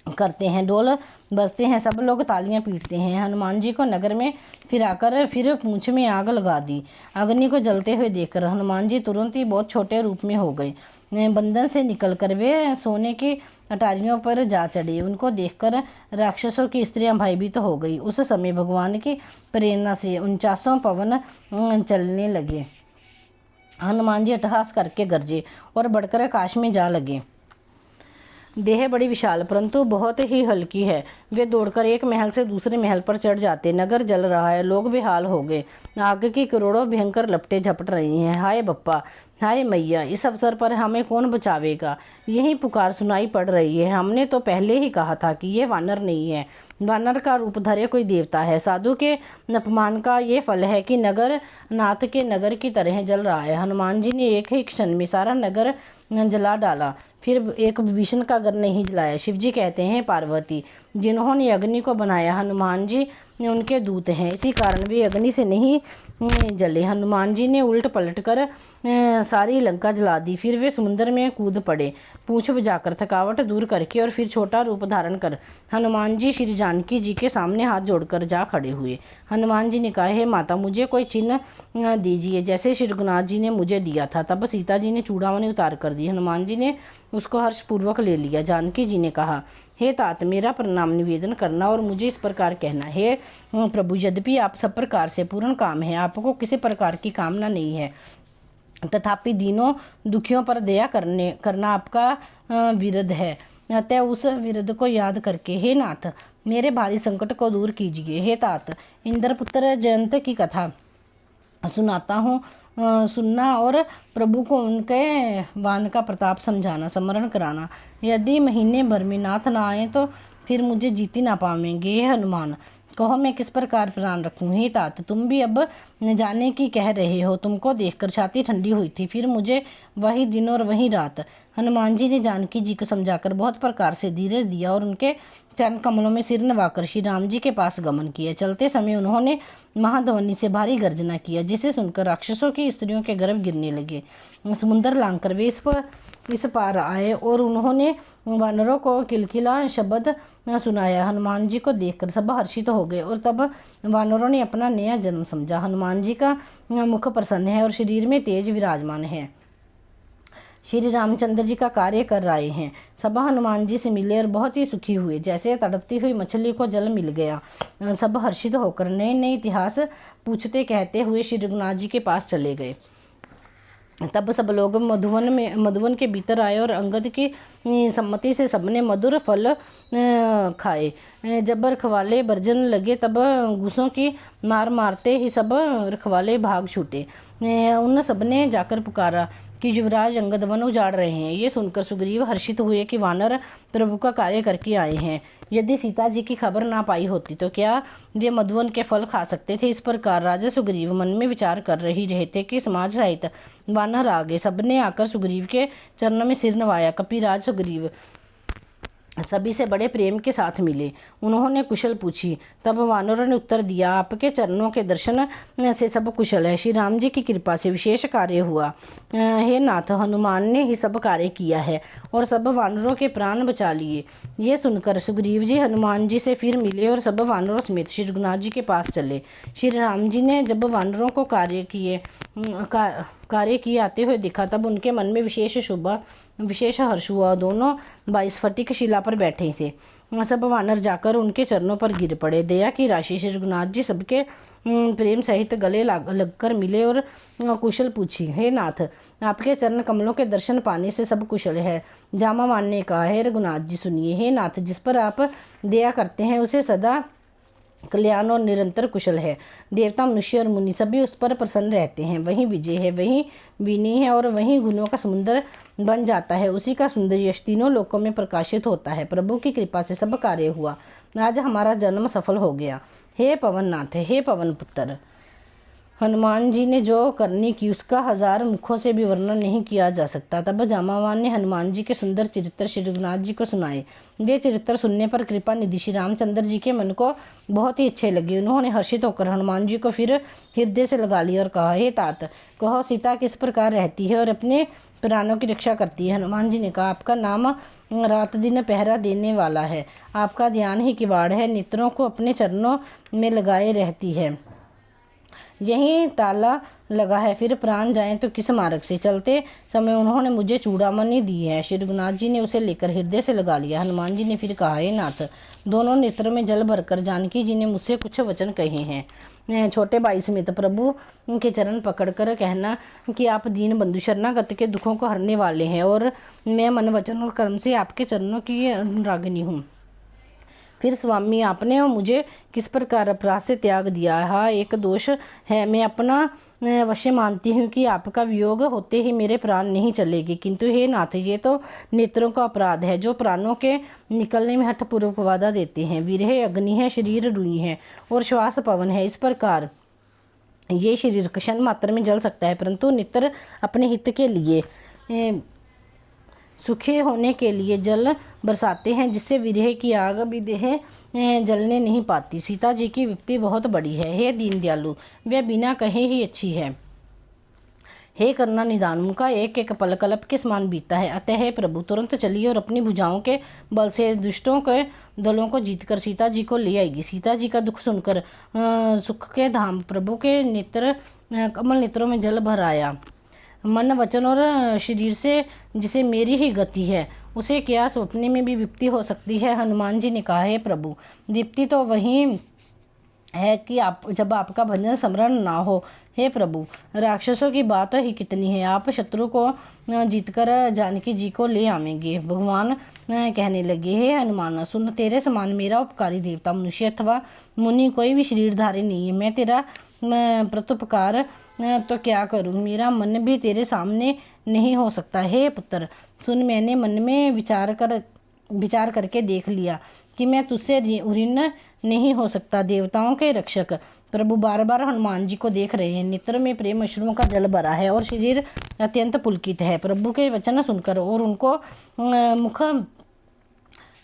करते हैं। ढोल बजते हैं, सब लोग तालियां पीटते हैं। हनुमान जी को नगर में फिराकर फिर पूंछ में आग लगा दी। अग्नि को जलते हुए देखकर हनुमान जी तुरंत ही बहुत छोटे रूप में हो गए। बंधन से निकलकर वे सोने की अटारियों पर जा चढ़े। उनको देखकर राक्षसों की स्त्रियां भयभीत हो गई। उस समय भगवान की प्रेरणा से 49 पवन चलने लगे। हनुमान जी अट्टहास करके गरजे और बढ़कर आकाश में जा लगे। देह बड़ी विशाल परंतु बहुत ही हल्की है। वे दौड़कर एक महल से दूसरे महल पर चढ़ जाते। नगर जल रहा है, लोग बेहाल हो गए। आग की करोड़ों भयंकर लपटें झपट रही हैं। हाय बप्पा, हाय मैया, इस अवसर पर हमें कौन बचावेगा। यही पुकार सुनाई पड़ रही है। हमने तो पहले ही कहा था कि यह वानर नहीं है, वानर का रूप धरे कोई देवता है। साधु के अपमान का ये फल है कि नगर नाथ के नगर की तरह जल रहा है। हनुमान जी ने एक ही क्षण में सारा नगर जला डाला, फिर एक विभीषण का घर नहीं जलाया। शिवजी कहते हैं, पार्वती जिन्होंने अग्नि को बनाया, हनुमान जी उनके दूत हैं, इसी कारण वे अग्नि से नहीं जले। हनुमान जी ने उलट पलट कर सारी लंका जला दी। फिर वे समुद्र में कूद पड़े, पूंछ बजाकर थकावट दूर करके और फिर छोटा रूप धारण कर हनुमान जी श्री जानकी जी के सामने हाथ जोड़कर जा खड़े हुए। हनुमान जी ने कहा, हे माता, मुझे कोई चिन्ह दीजिए जैसे श्री रघुनाथ जी ने मुझे दिया था। तब सीता जी ने चूड़ामणि उतार कर दी। हनुमान जी ने उसको हर्षपूर्वक ले लिया। जानकी जी ने कहा, हे तात, मेरा प्रणाम निवेदन करना और मुझे इस प्रकार कहना, हे प्रभु, यद्यपि आप सब प्रकार से पूर्ण काम है, आपको किसी प्रकार की कामना नहीं है, तथापि दीनों दुखियों पर दया करना आपका विरध है। अतः उस विरध को याद करके हे नाथ, मेरे भारी संकट को दूर कीजिए। हे तात, इंद्रपुत्र जयंत की कथा सुनाता हूँ, सुनना और प्रभु को उनके वान का प्रताप समझाना, स्मरण कराना। यदि महीने भर में नाथ ना आए तो फिर मुझे जीती ना पावेंगे। हे हनुमान, कहो मैं किस प्रकार प्राण रखूं। हे तात, तुम भी अब न जाने की कह रहे हो। तुमको देखकर छाती ठंडी हुई थी, फिर मुझे वही दिन और वही रात। हनुमान जी ने जानकी जी को समझाकर बहुत प्रकार से धीरज दिया और उनके चरण कमलों में सिर नवाकर श्री राम जी के पास गमन किया। चलते समय उन्होंने महाध्वनि से भारी गर्जना किया, जिसे सुनकर राक्षसों की स्त्रियों के गर्भ गिरने लगे। समुद्र लांघकर वे इस पार आए और उन्होंने वानरों को किलकिला शब्द सुनाया। हनुमान जी को देखकर सब हर्षित हो गए और तब वानरों ने अपना नया जन्म समझा। हनुमान जी का मुख प्रसन्न है और शरीर में तेज विराजमान है। श्री रामचंद्र जी का कार्य कर रहे हैं। सब हनुमान जी से मिले और बहुत ही सुखी हुए, जैसे तड़पती हुई मछली को जल मिल गया। सब हर्षित होकर नए नए इतिहास पूछते कहते हुए श्री रघुनाथ जी के पास चले गए। तब सब लोग मधुवन के भीतर आए और अंगद की सम्मति से सबने मधुर फल खाए। जब रखवाले बरजन लगे तब घूसों की मार मारते ही सब रखवाले भाग छूटे। उन सबने जाकर पुकारा कि युवराज अंगद वन उजाड़ रहे हैं। ये सुनकर सुग्रीव हर्षित हुए कि वानर प्रभु का कार्य करके आए हैं। यदि सीता जी की खबर ना पाई होती तो क्या वे मधुवन के फल खा सकते थे। इस प्रकार राजा सुग्रीव मन में विचार कर रही रहे थे कि समाज सहित वानर आ गए। सबने आकर सुग्रीव के चरणों में सिर नवाया। कपिराज सुग्रीव सभी से बड़े प्रेम के साथ मिले। उन्होंने कुशल पूछी। तब वानरों ने उत्तर दिया, आपके चरणों के दर्शन से सब कुशल है। श्री राम जी की कृपा से विशेष कार्य हुआ। हे नाथ, हनुमान ने ही सब कार्य किया है और सब वानरों के प्राण बचा लिए। ये सुनकर सुग्रीव जी हनुमान जी से फिर मिले और सब वानरों समेत श्री रघुनाथ जी के पास चले। श्री राम जी ने जब वानरों को कार्य किए आते हुए देखा, तब उनके मन में विशेष हर्ष हुआ। दोनों 22 फटिक शिला पर बैठे थे। सब वानर जाकर उनके चरणों पर गिर पड़े। दया की राशि श्री रघुनाथ जी सबके प्रेम सहित गले लगकर मिले और कुशल पूछी। हे नाथ, आपके चरण कमलों के दर्शन पाने से सब कुशल है। जामावान ने कहा, हे रघुनाथ जी सुनिए। हे नाथ, जिस पर आप दया करते हैं उसे सदा कल्याण और निरंतर कुशल है। देवता, मनुष्य और मुनि सभी उस पर प्रसन्न रहते हैं। वही विजय है, वही विनय है और वही गुणों का समुद्र बन जाता है। उसी का सुंदर यश तीनों लोकों में प्रकाशित होता है। प्रभु की कृपा से सब कार्य हुआ। आज हमारा जन्म सफल हो गया। हे पवननाथ, हे पवन पुत्र, हनुमान जी ने जो करनी की उसका 1000 मुखों से भी वर्णन नहीं किया जा सकता। तब जामावान ने हनुमान जी के सुंदर चरित्र श्री रघुनाथ जी को सुनाए। वे चरित्र सुनने पर कृपा निधि श्री रामचंद्र जी के मन को बहुत ही अच्छे लगे। उन्होंने हर्षित होकर हनुमान जी को फिर हृदय से लगा लिया और कहा, हे तात, कहो सीता किस प्रकार रहती है और अपने प्राणों की रक्षा करती है। हनुमान जी ने कहा, आपका नाम रात दिन पहरा देने वाला है। आपका ध्यान ही किवाड़ है। नेत्रों को अपने चरणों में लगाए रहती है। यही ताला लगा है, फिर प्राण जाएं तो किस मार्ग से। चलते समय उन्होंने मुझे चूड़ामणि दी है। श्री रघुनाथ जी ने उसे लेकर हृदय से लगा लिया। हनुमान जी ने फिर कहा, हे नाथ, दोनों नेत्र में जल भरकर जानकी जी ने मुझसे कुछ वचन कहे हैं। छोटे भाई समेत प्रभु के चरण पकड़कर कहना कि आप दीन बंधु शरणागत के दुखों को हरने वाले हैं और मैं मन वचन और कर्म से आपके चरणों की अनुरागिनी हूँ। फिर स्वामी, आपने मुझे किस प्रकार अपराध से त्याग दिया। हाँ, एक दोष है। मैं अपना अवश्य मानती हूँ कि आपका वियोग होते ही मेरे प्राण नहीं चलेंगे, किंतु हे नाथ, ये तो नेत्रों का अपराध है जो प्राणों के निकलने में हठपूर्वक बाधा देते हैं। विरह अग्नि है, शरीर रुई है और श्वास पवन है। इस प्रकार ये शरीर क्षण मात्र में जल सकता है, परंतु नेत्र अपने हित के लिए सूखे होने के लिए जल बरसाते हैं, जिससे विरह की आग भी देह जलने नहीं पाती। सीता जी की विपत्ति बहुत बड़ी है। हे दीन दयालु, वह बिना कहे ही अच्छी है। हे करुणा निदान, उनका एक एक पल कल्प के समान बीतता है। अतः हे प्रभु, तुरंत चलिए और अपनी भुजाओं के बल से दुष्टों के दलों को जीतकर सीता जी को ले आएगी। सीता जी का दुख सुनकर सुख के धाम प्रभु के नेत्र कमल नेत्रों में जल भर आया। मन वचन और शरीर से जिसे मेरी ही गति है, उसे क्या सपने में भी विपत्ति हो सकती है। हनुमान जी ने कहा, हे प्रभु, विपत्ति तो वही है कि आप जब आपका भजन स्मरण ना हो। हे प्रभु, राक्षसों की बात ही कितनी है, आप शत्रु को जीतकर जानकी जी को ले आवेंगे। भगवान कहने लगे, हे हनुमान, सुन, तेरे समान मेरा उपकारी देवता, मनुष्य अथवा मुनि कोई भी शरीरधारी नहीं है। मैं तेरा प्रत्युपकार तो क्या करूं, मेरा मन भी तेरे सामने नहीं हो सकता। हे पुत्र सुन, मैंने मन में विचार करके देख लिया कि मैं तुझसे ऋण नहीं हो सकता। देवताओं के रक्षक प्रभु बार बार हनुमान जी को देख रहे हैं। नेत्र में प्रेम अश्रुओं का जल भरा है और शरीर अत्यंत पुलकित है। प्रभु के वचन सुनकर और उनको मुख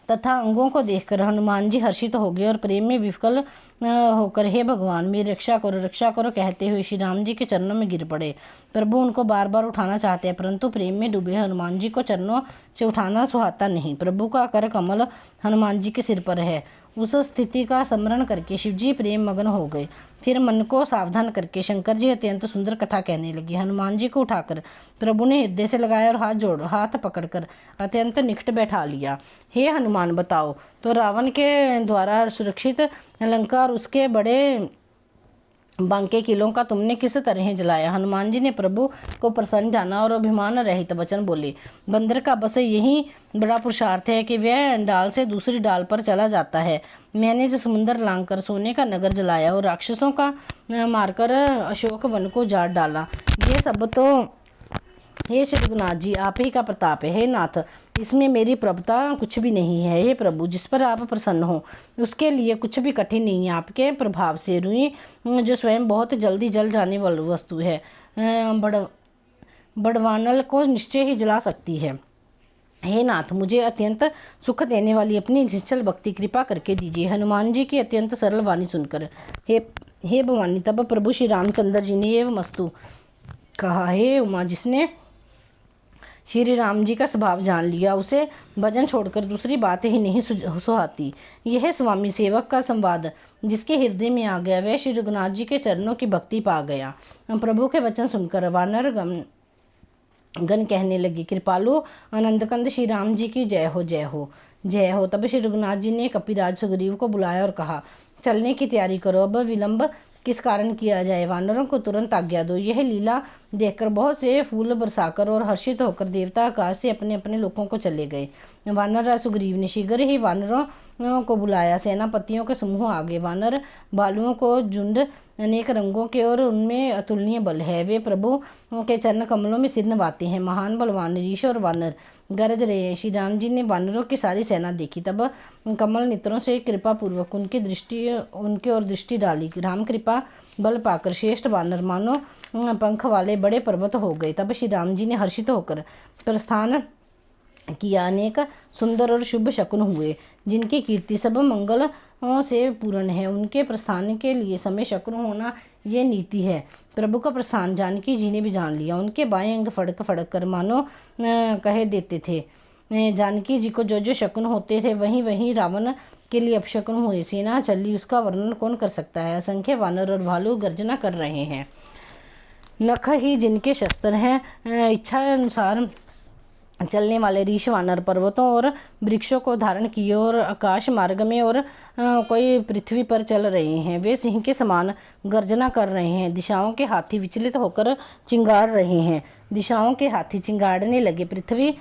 तथा अंगों को देखकर हनुमान जी हर्षित हो गए और प्रेम में विफल होकर, हे भगवान, मेरी रक्षा करो कहते हुए श्री राम जी के चरणों में गिर पड़े। प्रभु उनको बार बार उठाना चाहते हैं, परंतु प्रेम में डूबे हनुमान जी को चरणों से उठाना सुहाता नहीं। प्रभु का कर कमल हनुमान जी के सिर पर है। उस स्थिति का स्मरण करके शिव जी प्रेम मग्न हो गए। फिर मन को सावधान करके शंकर जी अत्यंत सुंदर कथा कहने लगे। हनुमान जी को उठाकर प्रभु ने हृदय से लगाया और हाथ पकड़कर अत्यंत निकट बैठा लिया। हे हनुमान, बताओ तो रावण के द्वारा सुरक्षित लंका और उसके बड़े बांके किलों का तुमने किस तरह जलाया। हनुमान जी ने प्रभु को प्रसन्न जाना और अभिमान रहित वचन बोले। बंदर का बस यही बड़ा पुरुषार्थ है कि वह डाल से दूसरी डाल पर चला जाता है। मैंने जो समुद्र लांघकर सोने का नगर जलाया और राक्षसों का मारकर अशोक वन को जाड़ डाला, ये सब तो हे श्री रघुनाथ जी आप ही का प्रताप है। हे नाथ, इसमें मेरी प्रभुता कुछ भी नहीं है। हे प्रभु, जिस पर आप प्रसन्न हो उसके लिए कुछ भी कठिन नहीं है। आपके प्रभाव से रुई जो स्वयं बहुत जल्दी जल जाने वाली वस्तु है, बड़वानल को निश्चय ही जला सकती है। हे नाथ, मुझे अत्यंत सुख देने वाली अपनी निश्चल भक्ति कृपा करके दीजिए। हनुमान जी की अत्यंत सरल वाणी सुनकर हे भवानी, तब प्रभु श्री रामचंद्र जी ने एवं मस्तु कहा, हे उमा, जिसने श्री राम जी का स्वभाव जान लिया, उसे भजन छोड़कर दूसरी बात ही नहीं सुहाती। यह स्वामी सेवक का संवाद जिसके हृदय में आ गया, वह श्री रघुनाथ जी के चरणों की भक्ति पा गया। प्रभु के वचन सुनकर वानर गण कहने लगे, कृपालु आनंदकंद श्री राम जी की जय हो, जय हो, जय हो। तब श्री रघुनाथ जी ने कपिराज सुग्रीव को बुलाया और कहा, चलने की तैयारी करो, अब विलंब किस कारण किया जाए, वानरों को तुरंत आज्ञा दो। यह लीला देखकर बहुत से फूल बरसाकर और हर्षित होकर देवता आकाश से अपने अपने लोकों को चले गए। वानर सुग्रीव ने शीघ्र ही वानरों को बुलाया। सेनापतियों के समूह आगे, वानर भालुओं को झुंड अनेक रंगों के और उनमें अतुलनीय बल है। वे प्रभु के चरण कमलों में सिर नवाते हैं। महान बलवान ऋषि और वानर गरज रहे हैं। श्री राम जी ने वानरों की सारी सेना देखी, तब कमल नेत्रों से कृपा पूर्वक उनके और दृष्टि डाली। राम कृपा बल पाकर श्रेष्ठ वानर मानो पंख वाले बड़े पर्वत हो गए। तब श्री राम जी ने हर्षित होकर प्रस्थान किया। अनेक सुंदर और शुभ शकुन हुए, जिनकी कीर्ति सब मंगलों से पूर्ण है। उनके प्रस्थान के लिए समय शकुन होना ये नीति है। प्रभु का प्रस्थान जानकी जी ने भी जान लिया। उनके बाएं अंग फड़क फड़क कर मानो कह देते थे। जानकी जी को जो जो शकुन होते थे, वहीं वहीं रावण के लिए अपशकुन हुए। सेना चली, उसका वर्णन कौन कर सकता है। असंख्य वानर और भालू गर्जना कर रहे हैं। नख ही जिनके शस्त्र हैं, इच्छा अनुसार चलने वाले ऋषि वानर पर्वतों और वृक्षों को धारण किए और आकाश मार्ग में और कोई पृथ्वी पर चल रहे हैं। वे सिंह के समान गर्जना कर रहे हैं। दिशाओं के हाथी विचलित होकर चिंगाड़ रहे हैं। दिशाओं के हाथी चिंगाड़ने लगे, पृथ्वी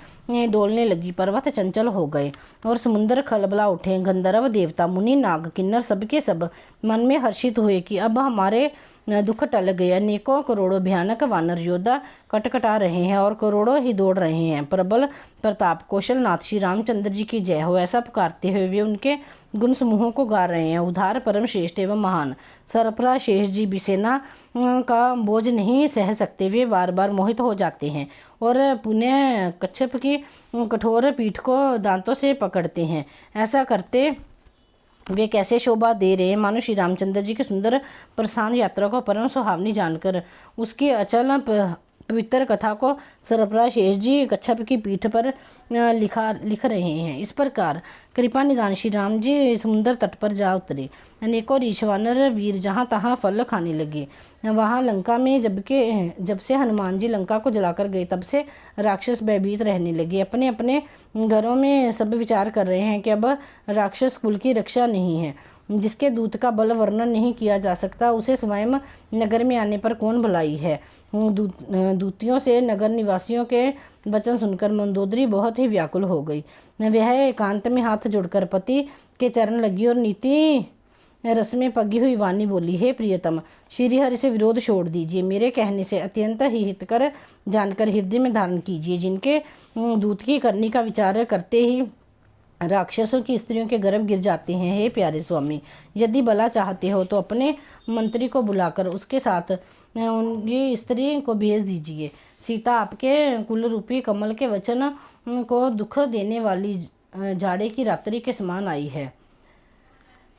डोलने लगी, पर्वत चंचल हो गए और समुद्र खलबला उठे। गंधर्व देवता मुनि नाग किन्नर सबके सब मन में हर्षित हुए कि अब हमारे दुख टल गए। अनेकों करोड़ों भयानक वानर योद्धा कटकटा रहे हैं और करोड़ों ही दौड़ रहे हैं। प्रबल प्रताप कौशल नाथ श्री रामचंद्र जी की जय हो, ऐसा पुकारते हुए वे उनके गुण समूहों को गा रहे हैं। उधार परम श्रेष्ठ एवं महान सरपरा शेष जी भी सेना का बोझ नहीं सह सकते। वे बार बार मोहित हो जाते हैं और पुण्य कच्छप की कठोर पीठ को दांतों से पकड़ते हैं। ऐसा करते वे कैसे शोभा दे रहे हैं, मानो श्री रामचंद्र जी की सुंदर प्रस्थान यात्रा को परम सुहावनी जानकर उसकी अचल पवित्र कथा को सरपरा शेष जी कच्छप की पीठ पर लिख रहे हैं। इस प्रकार कृपा निदान श्री राम जी समुद्र तट पर जा उतरे। अनेकों ऋषवानर वीर जहाँ तहाँ फल खाने लगे। वहाँ लंका में जब से हनुमान जी लंका को जलाकर गए, तब से राक्षस भयभीत रहने लगे। अपने अपने घरों में सब विचार कर रहे हैं कि अब राक्षस कुल की रक्षा नहीं है। जिसके दूत का बल वर्णन नहीं किया जा सकता, उसे स्वयं नगर में आने पर कौन भलाई है। दूतियों से नगर निवासियों के वचन सुनकर मंदोदरी बहुत ही व्याकुल हो गई। वह एकांत में हाथ जोड़कर पति के चरण लगी और नीति रस में पगी हुई वाणी बोली, हे प्रियतम, श्री हरि से विरोध छोड़ दीजिए। मेरे कहने से अत्यंत ही हितकर जानकर हृदय में धारण कीजिए। जिनके दूत की करनी का विचार करते ही राक्षसों की स्त्रियों के गर्भ गिर जाते हैं। हे प्यारे स्वामी, यदि भला चाहते हो तो अपने मंत्री को बुलाकर उसके साथ उनकी स्त्री को भेज दीजिए। सीता आपके कुल रूपी कमल के वचन को दुख देने वाली जाड़े की रात्रि के समान आई है।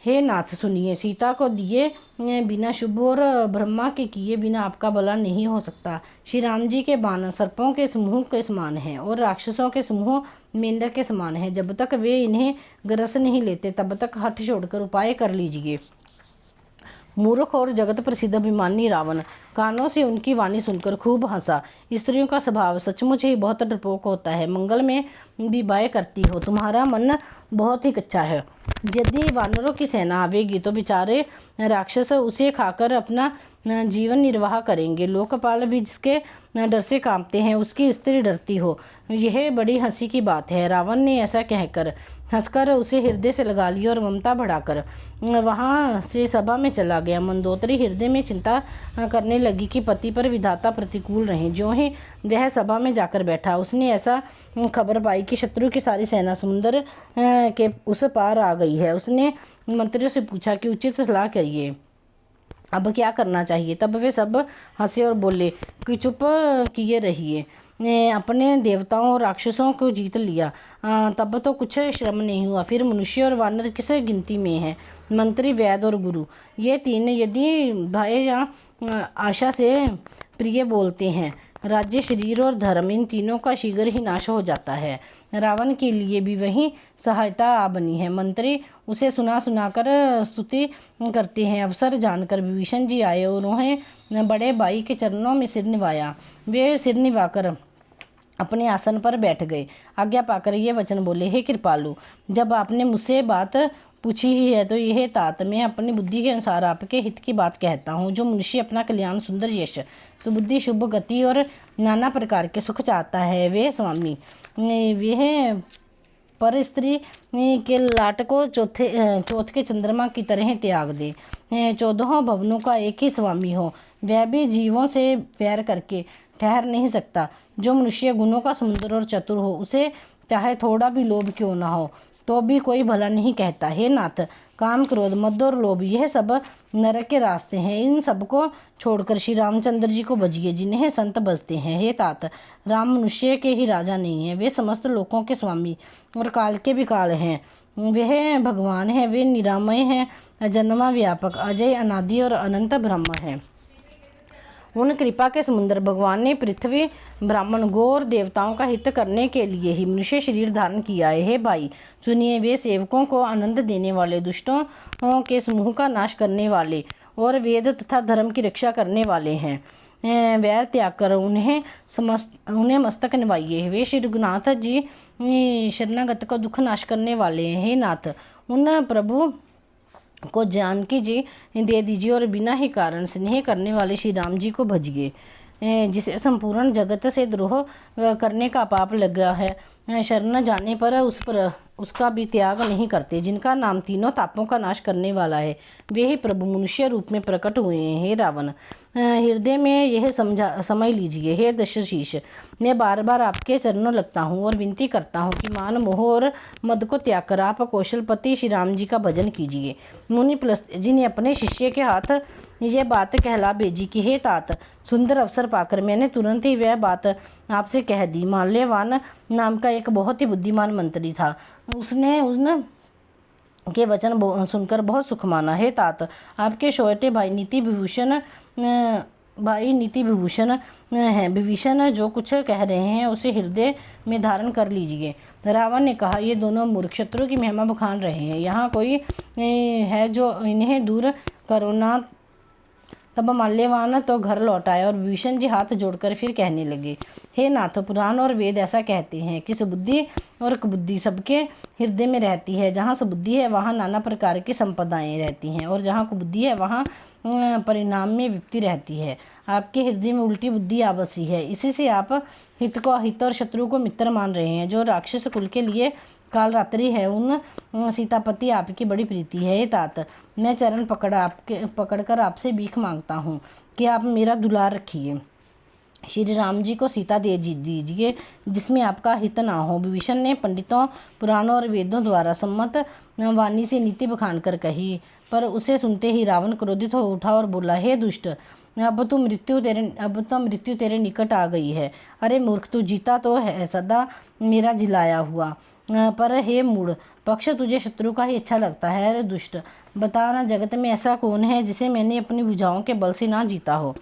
हे नाथ सुनिए, सीता को दिए बिना शुभ और ब्रह्मा के किए बिना आपका भला नहीं हो सकता। श्री राम जी के बाण सर्पों के समूह के समान हैं और राक्षसों के समूह मेंढक के समान हैं। जब तक वे इन्हें ग्रस नहीं लेते, तब तक हठ छोड़कर उपाय कर लीजिए। मूर्ख और जगत प्रसिद्ध अभिमानी रावण कानों से उनकी वाणी सुनकर खूब हंसा। स्त्रियों का स्वभाव सचमुच ही बहुत डरपोक होता है। मंगल में भी बाय करती हो, तुम्हारा मन बहुत ही कच्चा है। यदि वानरों की सेना आवेगी तो बेचारे राक्षस उसे खाकर अपना जीवन निर्वाह करेंगे। लोकपाल भी जिसके डर से कांपते हैं, उसकी स्त्री डरती हो, यह बड़ी हंसी की बात है। रावण ने ऐसा कहकर हंसकर उसे हृदय से लगा लिया और ममता बढ़ाकर वहाँ से सभा में चला गया। मंदोदरी हृदय में चिंता करने लगी कि पति पर विधाता प्रतिकूल रहे। ज्यों ही वह सभा में जाकर बैठा, उसने ऐसा खबर पाई कि शत्रु की सारी सेना समुद्र के उस पार आ गई है। उसने मंत्रियों से पूछा कि उचित सलाह करिए, अब क्या करना चाहिए। तब वे सब हंसे और बोले कि चुप किए रहिए, अपने देवताओं और राक्षसों को जीत लिया, तब तो कुछ श्रम नहीं हुआ। फिर मनुष्य और वानर किस गिनती में है? मंत्री, वैद्य और गुरु, ये तीन यदि भय या आशा से प्रिय बोलते हैं, राज्य, शरीर और धर्म, इन तीनों का शीघ्र ही नाश हो जाता है। रावण के लिए भी वही सहायता आ बनी है। मंत्री उसे सुना सुना कर स्तुति करते हैं। अवसर जानकर विभीषण जी आए और उन्हें बड़े भाई के चरणों में सिर निभाया। वे सिर निभाकर अपने आसन पर बैठ गए। आज्ञा पाकर ये वचन बोले, हे कृपालु, जब आपने मुझसे बात पूछी ही है तो यह तात मैं अपनी बुद्धि के अनुसार आपके हित की बात कहता हूँ। जो मनुष्य अपना कल्याण, सुंदर यश, सुबुद्धि, शुभ गति और नाना प्रकार के सुख चाहता है, वे स्वामी वह पर स्त्री के लाट को चौथ के चंद्रमा की तरह त्याग दे, 14 भवनों का एक ही स्वामी हो, वह भी जीवों से वैर करके ठहर नहीं सकता। जो मनुष्य गुणों का समुद्र और चतुर हो, उसे चाहे थोड़ा भी लोभ क्यों ना हो तो भी कोई भला नहीं कहता। हे नाथ, काम, क्रोध, मद और लोभ, यह सब नरक के रास्ते हैं। इन सब को छोड़कर श्री रामचंद्र जी को भजिए, जिन्हें संत भजते हैं। हे तात, राम मनुष्य के ही राजा नहीं है, वे समस्त लोकों के स्वामी और काल के भी काल हैं। वह भगवान है, वे निरामय हैं, अजन्मा, व्यापक, अजय, अनादि और अनंत ब्रह्म है। उन कृपा के समुद्र भगवान ने पृथ्वी, ब्राह्मण, गौ और देवताओं का हित करने के लिए ही मनुष्य शरीर धारण किया है। हे भाई, सुनिए, वे सेवकों को आनंद देने वाले, दुष्टों के समूह का नाश करने वाले और वेद तथा धर्म की रक्षा करने वाले हैं। वैर त्याग कर उन्हें मस्तक निभाइए। वे श्री रघुनाथ जी शरणागत का दुख नाश करने वाले हैं। हे नाथ, उन प्रभु को जानकी जी दे दीजिए और बिना ही कारण स्नेह करने वाले श्री राम जी को भजिए, जिसे संपूर्ण जगत से द्रोह करने का पाप लगा है। शरण जाने पर उसका भी त्याग नहीं करते। जिनका नाम तीनों तापों का नाश करने वाला है, वे ही प्रभु मनुष्य रूप में प्रकट हुए हैं। हे रावण, हृदय में यह समझ लीजिए। हे दशशीष, मैं बार बार आपके चरणों लगता हूँ और विनती करता हूँ कि मान, मोह और मद को त्याग कर आप कौशलपति श्री राम जी का भजन कीजिए। मुनि पुलस्त्य जी ने अपने शिष्य के हाथ यह बात कहला भेजी कि हे तात, सुंदर अवसर पाकर मैंने तुरंत ही वह बात आपसे कह दी। माल्यवान नाम का एक बहुत ही बुद्धिमान मंत्री था। उसने के वचन सुनकर बहुत सुख माना। हे तात, आपके छोटे भाई नीति विभूषण हैं। विभीषण जो कुछ कह रहे हैं उसे हृदय में धारण कर लीजिए। रावण ने कहा, ये दोनों मूर्ख शत्रु की महिमा बखान रहे हैं। यहाँ कोई है जो इन्हें दूर करो ना। तब माल्यवान तो घर लौट आए और विभीषण जी हाथ जोड़कर फिर कहने लगे, हे नाथ, पुराण और वेद ऐसा कहते हैं कि सुबुद्धि और कुबुद्धि सबके हृदय में रहती है। जहाँ सुबुद्धि है वहाँ नाना प्रकार की संपदाएं रहती हैं और जहाँ कुबुद्धि है वहाँ परिणाम में विपत्ति रहती है। आपके हृदय में उल्टी बुद्धि आ बसी है, इसी से आप हित को अहित और शत्रु को मित्र मान रहे हैं। जो राक्षस कुल के लिए काल रात्रि है, उन सीतापति आपकी बड़ी प्रीति है। हे तात, मैं चरण पकड़कर आपसे भीख मांगता हूँ कि आप मेरा दुलार रखिए। श्री राम जी को सीता दे दीजिए जिसमें आपका हित ना हो। विभीषण ने पंडितों, पुराणों और वेदों द्वारा सम्मत वाणी से नीति बखान कर कही, पर उसे सुनते ही रावण क्रोधित हो उठा और बोला, हे दुष्ट, अब तो मृत्यु तेरे निकट आ गई है। अरे मूर्ख, तू जीता तो है सदा मेरा जिलाया हुआ, पर हे मूढ़ पक्ष, तुझे शत्रु का ही अच्छा लगता है। अरे दुष्ट, बता ना, जगत में ऐसा कौन है जिसे मैंने अपनी भुजाओं के बल से ना जीता हो।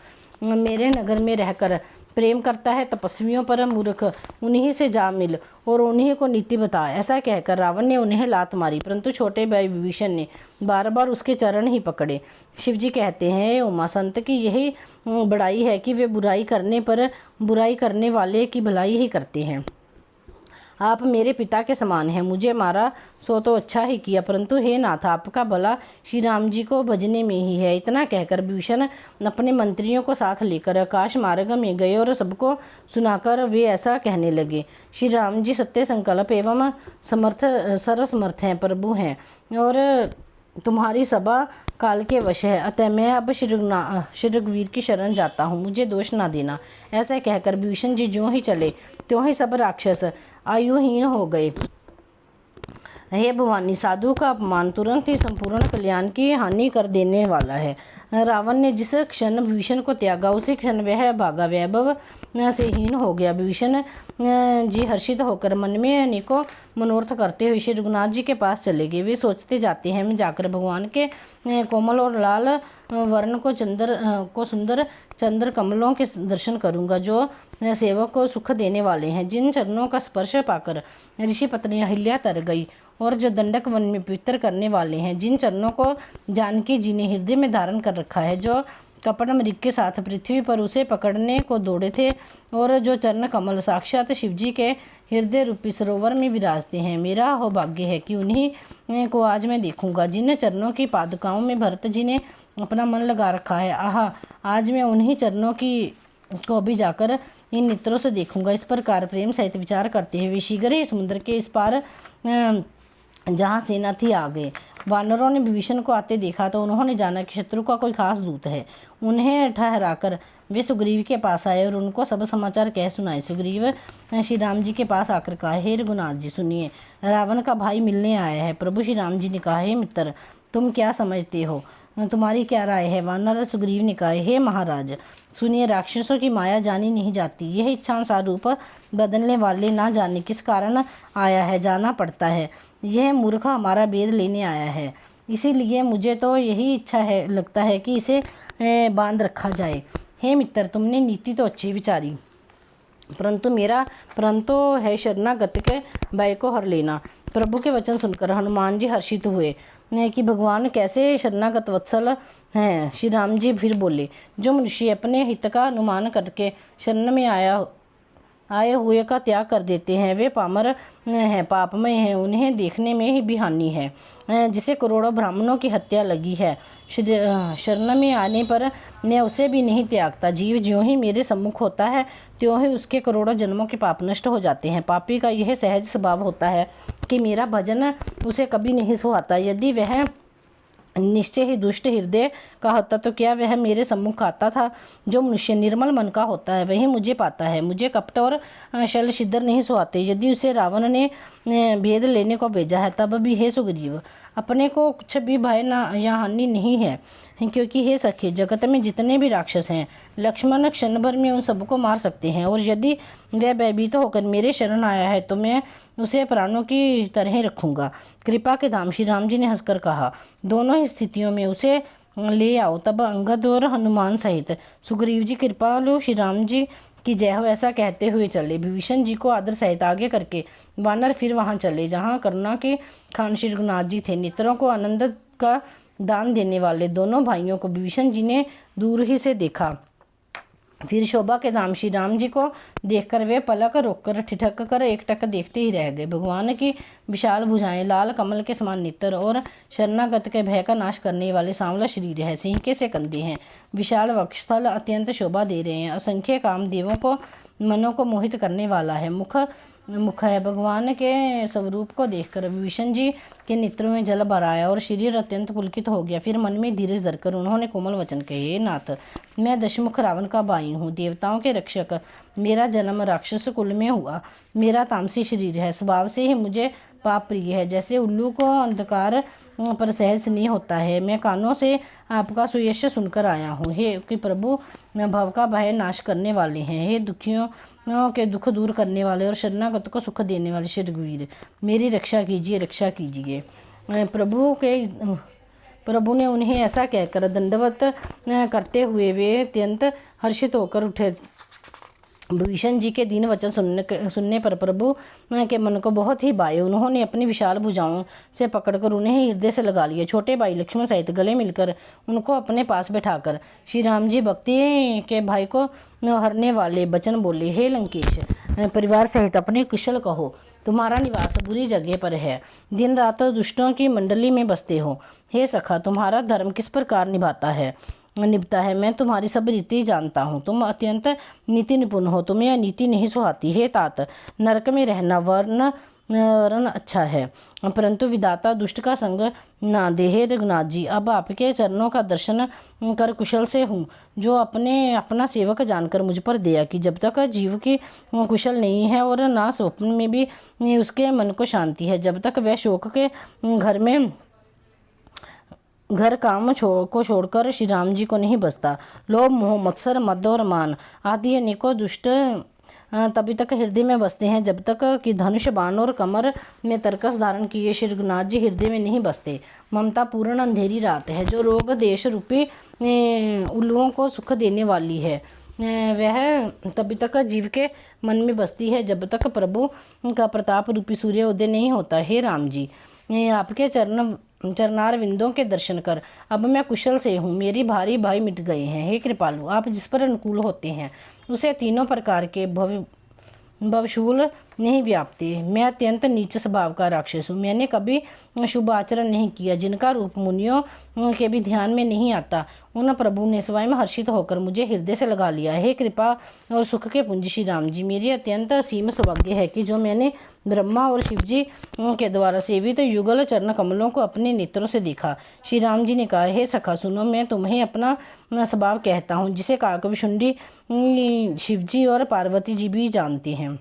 मेरे नगर में रहकर प्रेम करता है तपस्वियों पर मूर्ख, उन्हीं से जा मिल और उन्हीं को नीति बता। ऐसा कहकर रावण ने उन्हें लात मारी, परंतु छोटे भाई विभीषण ने बार बार उसके चरण ही पकड़े। शिवजी कहते हैं, उमा संत की यही बड़ाई है कि वे बुराई करने पर बुराई करने वाले की भलाई ही करते हैं। आप मेरे पिता के समान हैं, मुझे मारा सो तो अच्छा ही किया, परंतु हे नाथ, आपका भला श्री राम जी को भजने में ही है। इतना कहकर विभीषण अपने मंत्रियों को साथ लेकर आकाश मार्ग में गए और सबको सुनाकर वे ऐसा कहने लगे, श्री राम जी सत्य संकल्प एवं सर्वसमर्थ हैं, प्रभु हैं और तुम्हारी सभा काल के वश है। अतः मैं अब श्री रघुवीर की शरण जाता हूँ, मुझे दोष ना देना। ऐसा कहकर विभीषण जी ज्यों ही चले त्यों ही सब राक्षस आयुहीन हो गए। हे भवानी, साधु का अपमान तुरंत ही संपूर्ण कल्याण की हानि कर देने वाला है। रावण ने जिस क्षण विभीषण को त्यागा उसी क्षण वह भागा, वैभव से हीन हो गया। विभीषण जी हर्षित होकर मन में अनेकों मनोरथ करते हुए श्री रघुनाथ जी के पास चले गए। वे सोचते जाते हैं, मैं जाकर भगवान के कोमल और लाल वर्ण को सुंदर चंद्र कमलों के दर्शन करूंगा, जो सेवक को सुख देने वाले हैं। जिन चरणों का स्पर्श पाकर ऋषि पत्नी अहिल्या तर गई और जो दंडक वन में पवित्र करने वाले हैं। जिन चरणों को जानकी जी ने हृदय में धारण कर रखा है, जो कपट मृग के साथ पृथ्वी पर उसे पकड़ने को दौड़े थे, और जो चरण कमल साक्षात शिवजी के हृदय रूपी सरोवर में विराजते हैं। मेरा हो भाग्य है कि उन्हीं को आज मैं देखूंगा, जिन चरणों की पादुकाओं में भरत जी ने अपना मन लगा रखा है। आहा, आज मैं उन्हीं चरणों को भी जाकर इन नेत्रों से देखूंगा। इस प्रकार प्रेम सहित विचार करते हुए शीघ्र ही समुद्र के इस पार जहाँ सेना थी आ गए। वानरों ने विभीषण को आते देखा तो उन्होंने जाना कि शत्रु का कोई खास दूत है। उन्हें ठहराकर वे सुग्रीव के पास आए और उनको सब समाचार कह सुनाए। सुग्रीव श्री राम जी के पास आकर कहा, हे रघुनाथ जी सुनिए, रावण का भाई मिलने आया है। प्रभु श्री राम जी ने कहा, हे मित्र, तुम क्या समझते हो, तुम्हारी क्या राय है। वानर सुग्रीव ने कहा, हे महाराज सुनिए, राक्षसों की माया जानी नहीं जाती। यह इच्छानुसार रूप बदलने वाले ना जाने किस कारण आया है, जाना पड़ता है। यह मूर्ख हमारा भेद लेने आया है, इसीलिए मुझे तो यही इच्छा है, लगता है कि इसे बांध रखा जाए। हे मित्र, तुमने नीति तो अच्छी विचारी, परंतु मेरा परंतु है शरणागत के भय को हर लेना। प्रभु के वचन सुनकर हनुमान जी हर्षित हुए कि भगवान कैसे शरणागत वत्सल हैं। श्री राम जी फिर बोले, जो मनुष्य अपने हित का अनुमान करके शरण में आए हुए का त्याग कर देते हैं, वे पामर हैं, पापमय हैं, उन्हें देखने में ही भी हानि है। जिसे करोड़ों ब्राह्मणों की हत्या लगी है, शरण में आने पर मैं उसे भी नहीं त्यागता। जीव ज्यों ही मेरे सम्मुख होता है त्यों ही उसके करोड़ों जन्मों के पाप नष्ट हो जाते हैं। पापी का यह सहज स्वभाव होता है कि मेरा भजन उसे कभी नहीं सुहाता। यदि वह निश्चय ही दुष्ट हृदय का होता तो क्या वह मेरे सम्मुख आता था। जो मनुष्य निर्मल मन का होता है वही मुझे पाता है। मुझे कपट और शल छिद्र नहीं सुहाते। यदि उसे रावण ने भेद लेने को भेजा है, तब भी हे सुग्रीव, अपने को कुछ भी भय ना या हानि नहीं है, क्योंकि हे सखे, जगत में जितने भी राक्षस हैं, लक्ष्मण क्षण भर में उन सबको मार सकते हैं। और यदि वह भयभीत होकर मेरे शरण आया है तो मैं उसे प्राणों की तरह रखूंगा। कृपा के धाम श्री राम जी ने हंसकर कहा, दोनों ही स्थितियों में उसे ले आओ। तब अंगद और हनुमान सहित सुग्रीव जी कृपालु श्री राम जी की जय हो ऐसा कहते हुए चले। विभीषण जी को आदर सहित आगे करके वानर फिर वहां चले जहां करुणा के खान श्री रघुनाथ जी थे। नेत्रों को आनंद का दान देने वाले दोनों भाइयों को विभीषण जी ने दूर ही से देखा। फिर शोभा के धाम श्री राम जी को देखकर वे पलक रोककर ठिठक कर एकटक देखते ही रह गए। भगवान की विशाल भुजाएं, लाल कमल के समान नेत्र और शरणागत के भय का नाश करने वाले सांवला शरीर है। सिंह से कंधे हैं, विशाल वक्षस्थल अत्यंत शोभा दे रहे हैं। असंख्य कामदेवों को मनों को मोहित करने वाला है मुख है। भगवान के स्वरूप को देखकर विभीषण जी के नेत्रों में जल भर आया और शरीर अत्यंत पुलकित हो गया। फिर मन में धीरज धरकर उन्होंने कोमल वचन कहे, नाथ, मैं दशमुख रावण का भाई हूँ, देवताओं के रक्षक। मेरा जन्म राक्षस कुल में हुआ। मेरा तामसी शरीर है, स्वभाव से ही मुझे पाप प्रिय है। जैसे उल्लू को अंधकार पर सहज स्नेह होता है, मैं कानों से आपका सुयश सुनकर आया हूँ। हे कि प्रभु भव का भय नाश करने वाले हैं, हे दुखियों के दुख दूर करने वाले और शरणागत को सुख देने वाले श्री रघुवीर, मेरी रक्षा कीजिए, रक्षा कीजिए। प्रभु ने उन्हें ऐसा कहकर दंडवत करते हुए वे अत्यंत हर्षित होकर उठे। विभीषण जी के दीन वचन सुनने पर प्रभु के मन को बहुत ही भाए। उन्होंने अपनी विशाल भुजाओं से पकड़कर उन्हें हृदय से लगा लिया। छोटे भाई लक्ष्मण सहित गले मिलकर उनको अपने पास बैठाकर श्री राम जी भक्ति के भाई को हरने वाले वचन बोले, हे लंकेश, परिवार सहित अपने कुशल कहो। तुम्हारा निवास बुरी जगह पर है, दिन रात दुष्टों की मंडली में बसते हो। हे सखा, तुम्हारा धर्म किस प्रकार निभता है, मैं तुम्हारी सब रीति जानता हूँ। तुम अत्यंत नीति निपुण हो, तुम्हें यह नीति नहीं सुहाती। हे तात, नरक में रहना वर्ण अच्छा है, परंतु विधाता दुष्ट का संग ना दे। हे रघुनाथ जी, अब आपके चरणों का दर्शन कर कुशल से हूँ, जो अपना सेवक जानकर मुझ पर दया कि जब तक जीव की कुशल नहीं है और ना स्वप्न में भी उसके मन को शांति है, जब तक वह शोक के घर में घर काम को छोड़कर श्री राम जी को नहीं बसता। लोभ, मोह, मत्सर, मद और मान आदि अनेकों दुष्ट तभी तक हृदय में बसते हैं जब तक कि धनुष, बाण और कमर में तरकस धारण किए श्री रघुनाथ जी हृदय में नहीं बसते। ममता पूर्ण अंधेरी रात है जो रोग देश रूपी उल्लुओं को सुख देने वाली है। वह तभी तक जीव के मन में बसती है जब तक प्रभु का प्रताप रूपी सूर्य उदय नहीं होता। हे राम जी, आपके चरणार विंदों के दर्शन कर अब मैं कुशल से हूँ। मेरी भारी भाई मिट गए हैं। हे कृपालु, आप जिस पर अनुकूल होते हैं उसे तीनों प्रकार के भवशूल नहीं व्यापते। मैं अत्यंत नीच स्वभाव का राक्षस हूँ। मैंने कभी शुभ आचरण नहीं किया। जिनका रूप मुनियों के भी ध्यान में नहीं आता, उन प्रभु ने स्वयं हर्षित होकर मुझे हृदय से लगा लिया। हे कृपा और सुख के पुंज श्री राम जी, मेरी अत्यंत सीम सौभाग्य है कि जो मैंने ब्रह्मा और शिव जी के द्वारा सेवित युगल चरण कमलों को अपने नेत्रों से देखा। श्री राम जी ने कहा, हे सखा सुनो, मैं तुम्हें अपना स्वभाव कहता हूँ जिसे काकभुशुंडी शिवजी और पार्वती जी भी जानते हैं।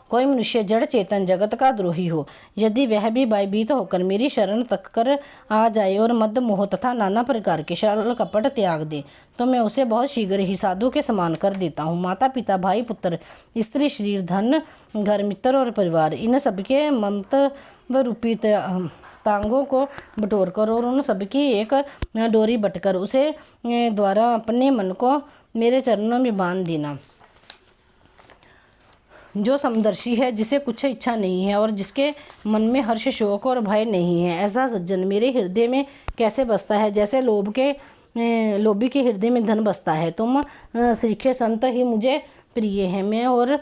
कोई मनुष्य जड़ चेतन जगत का द्रोही हो, यदि वह भी भयभीत होकर मेरी शरण तक कर आ जाए और मद मोह तथा नाना प्रकार के छल कपट त्याग दे, तो मैं उसे बहुत शीघ्र ही साधु के समान कर देता हूँ। माता पिता, भाई पुत्र, स्त्री, शरीर, धन, घर, मित्र और परिवार, इन सबके ममत्व रूपी तांगों को बटोर कर और उन सबकी एक डोरी बटकर उसे द्वारा अपने मन को मेरे चरणों में बांध देना। जो समदर्शी है, जिसे कुछ इच्छा नहीं है और जिसके मन में हर्ष, शोक और भय नहीं है, ऐसा सज्जन मेरे हृदय में कैसे बसता है जैसे लोभी के हृदय में धन बसता है। तुम श्रीखे संत ही मुझे प्रिय हैं। मैं और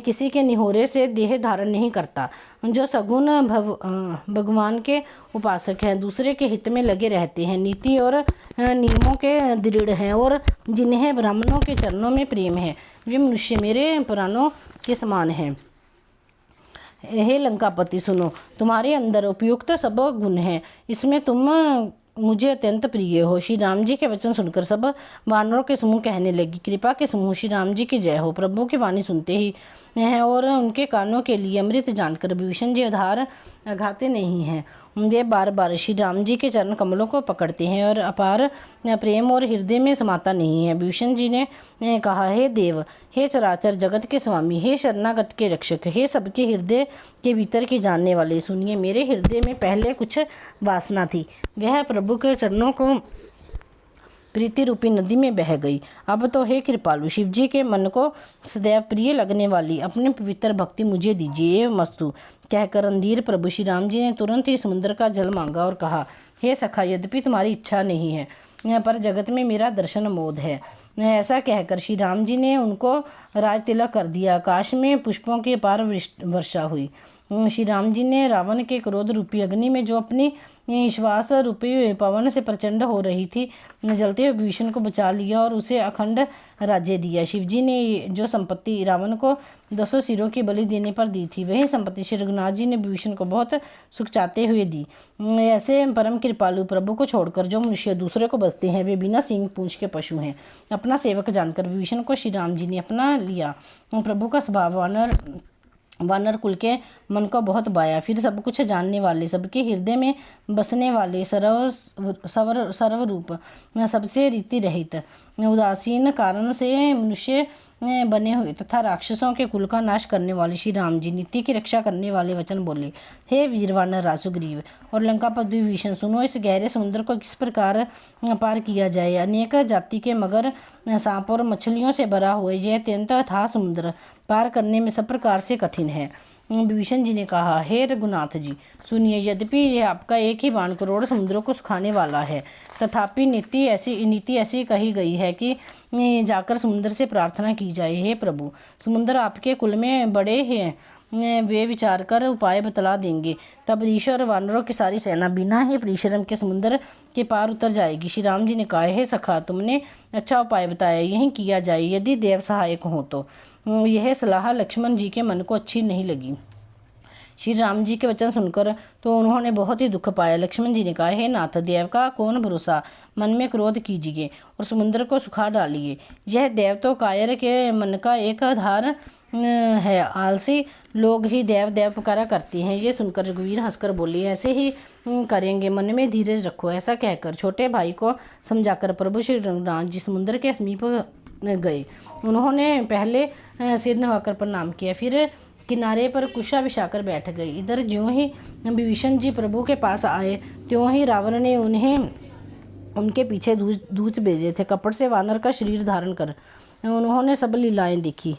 किसी के निहोरे से देह धारण नहीं करता। जो सगुण भगवान के उपासक हैं, दूसरे के हित में लगे रहते हैं, नीति और नियमों के दृढ़ हैं और जिन्हें ब्राह्मणों के चरणों में प्रेम है, वे मनुष्य मेरे प्राणों के समान हैं। हे लंकापति सुनो, तुम्हारे अंदर उपयुक्त सब गुण हैं, इसमें तुम मुझे अत्यंत प्रिय हो। श्री राम जी के वचन सुनकर सब वानरों के समूह कहने लगी, कृपा के समूह श्री राम जी की जय हो। प्रभु की वाणी सुनते ही हैं और उनके कानों के लिए अमृत जानकर विभीषण जी आधार आघाते नहीं हैं। वे बार बार श्री राम जी के चरण कमलों को पकड़ते हैं और अपार प्रेम और हृदय में समाता नहीं है। विभीषण जी ने कहा, हे देव, हे चराचर जगत के स्वामी, हे शरणागत के रक्षक, हे सबके हृदय के भीतर के जानने वाले, सुनिए। मेरे हृदय में पहले कुछ वासना थी, वह प्रभु के चरणों को प्रीति रूपी नदी में बह गई। अब तो हे कृपालु, शिव जी के मन को सदैव प्रिय लगने वाली अपनी पवित्र भक्ति मुझे दीजिए। एवं मस्तु कहकर अंधीर प्रभु श्री राम जी ने तुरंत ही समुद्र का जल मांगा और कहा, हे सखा, यद्यपि तुम्हारी इच्छा नहीं है, यहाँ पर जगत में मेरा दर्शन मोद है। ऐसा कहकर श्री राम जी ने उनको राज तिलक कर दिया। आकाश में पुष्पों की अपार वर्षा हुई। श्री राम जी ने रावण के क्रोध रूपी अग्नि में जो अपनी श्वास रूपी पवन से प्रचंड हो रही थी, जलते हुए विभीषण को बचा लिया और उसे अखंड राज्य दिया। शिव जी ने जो संपत्ति रावण को 10 सिरों की बलि देने पर दी थी, वही संपत्ति श्री रघुनाथ जी ने विभीषण को बहुत सुख चाहते हुए दी। ऐसे परम कृपालु प्रभु को छोड़कर जो मनुष्य दूसरे को बसते हैं, वे बिना सींग पूंछ के पशु हैं। अपना सेवक जानकर विभीषण को श्री राम जी ने अपना लिया। प्रभु का स्वभाव वानर कुल के मन को बहुत बाया। फिर सब कुछ जानने वाले, सबके हृदय में बसने वाले, सर्वरूप, सबसे रीति रहित, उदासीन कारण से मनुष्य बने हुए तथा राक्षसों के कुल का नाश करने वाले श्री राम जी नीति की रक्षा करने वाले वचन बोले, हे वीर वानर रासुग्रीव और लंकापति विभीषण, सुनो, इस गहरे समुद्र को किस प्रकार पार किया जाए। अनेक जाति के मगर, सांप और मछलियों से भरा हुआ यह अत्यंत अथाह समुद्र पार करने में सब प्रकार से कठिन है। विभीषण जी ने कहा, हे रघुनाथ जी सुनिए, यद्यपि यह आपका एक ही बाण करोड़ समुद्रों को सुखाने वाला है, तथापि नीति ऐसी कही गई है कि जाकर समुद्र से प्रार्थना की जाए। हे प्रभु, समुद्र आपके कुल में बड़े हैं, वे विचार कर उपाय बतला देंगे। तब ऋषि और वानरों की सारी सेना बिना ही परिश्रम के समुद्र के पार उतर जाएगी। श्री राम जी ने कहा, हे सखा, तुमने अच्छा उपाय बताया, यही किया जाए, यदि देव सहायक हो तो। यह सलाह लक्ष्मण जी के मन को अच्छी नहीं लगी। श्री राम जी के वचन सुनकर तो उन्होंने बहुत ही दुख पाया। लक्ष्मण जी ने कहा, हे नाथ, देव का कौन भरोसा, मन में क्रोध कीजिए और समुद्र को सुखा डालिए। यह देव तो कायर के मन का एक आधार है। आलसी लोग ही देव देव पुकारा करते हैं। ये सुनकर रघुवीर हंसकर बोले, ऐसे ही करेंगे, मन में धीरज रखो। ऐसा कहकर छोटे भाई को समझाकर प्रभु श्री रघुनाथ जी समुद्र के समीप गए। उन्होंने पहले सिर नवाकर प्रणाम किया, फिर किनारे पर कुशा बिछाकर बैठ गए। इधर ज्यों ही विभीषण जी प्रभु के पास आए, त्यों ही रावण ने उनके पीछे दूच भेजे थे। कपट से वानर का शरीर धारण कर उन्होंने सब लीलाएं देखी।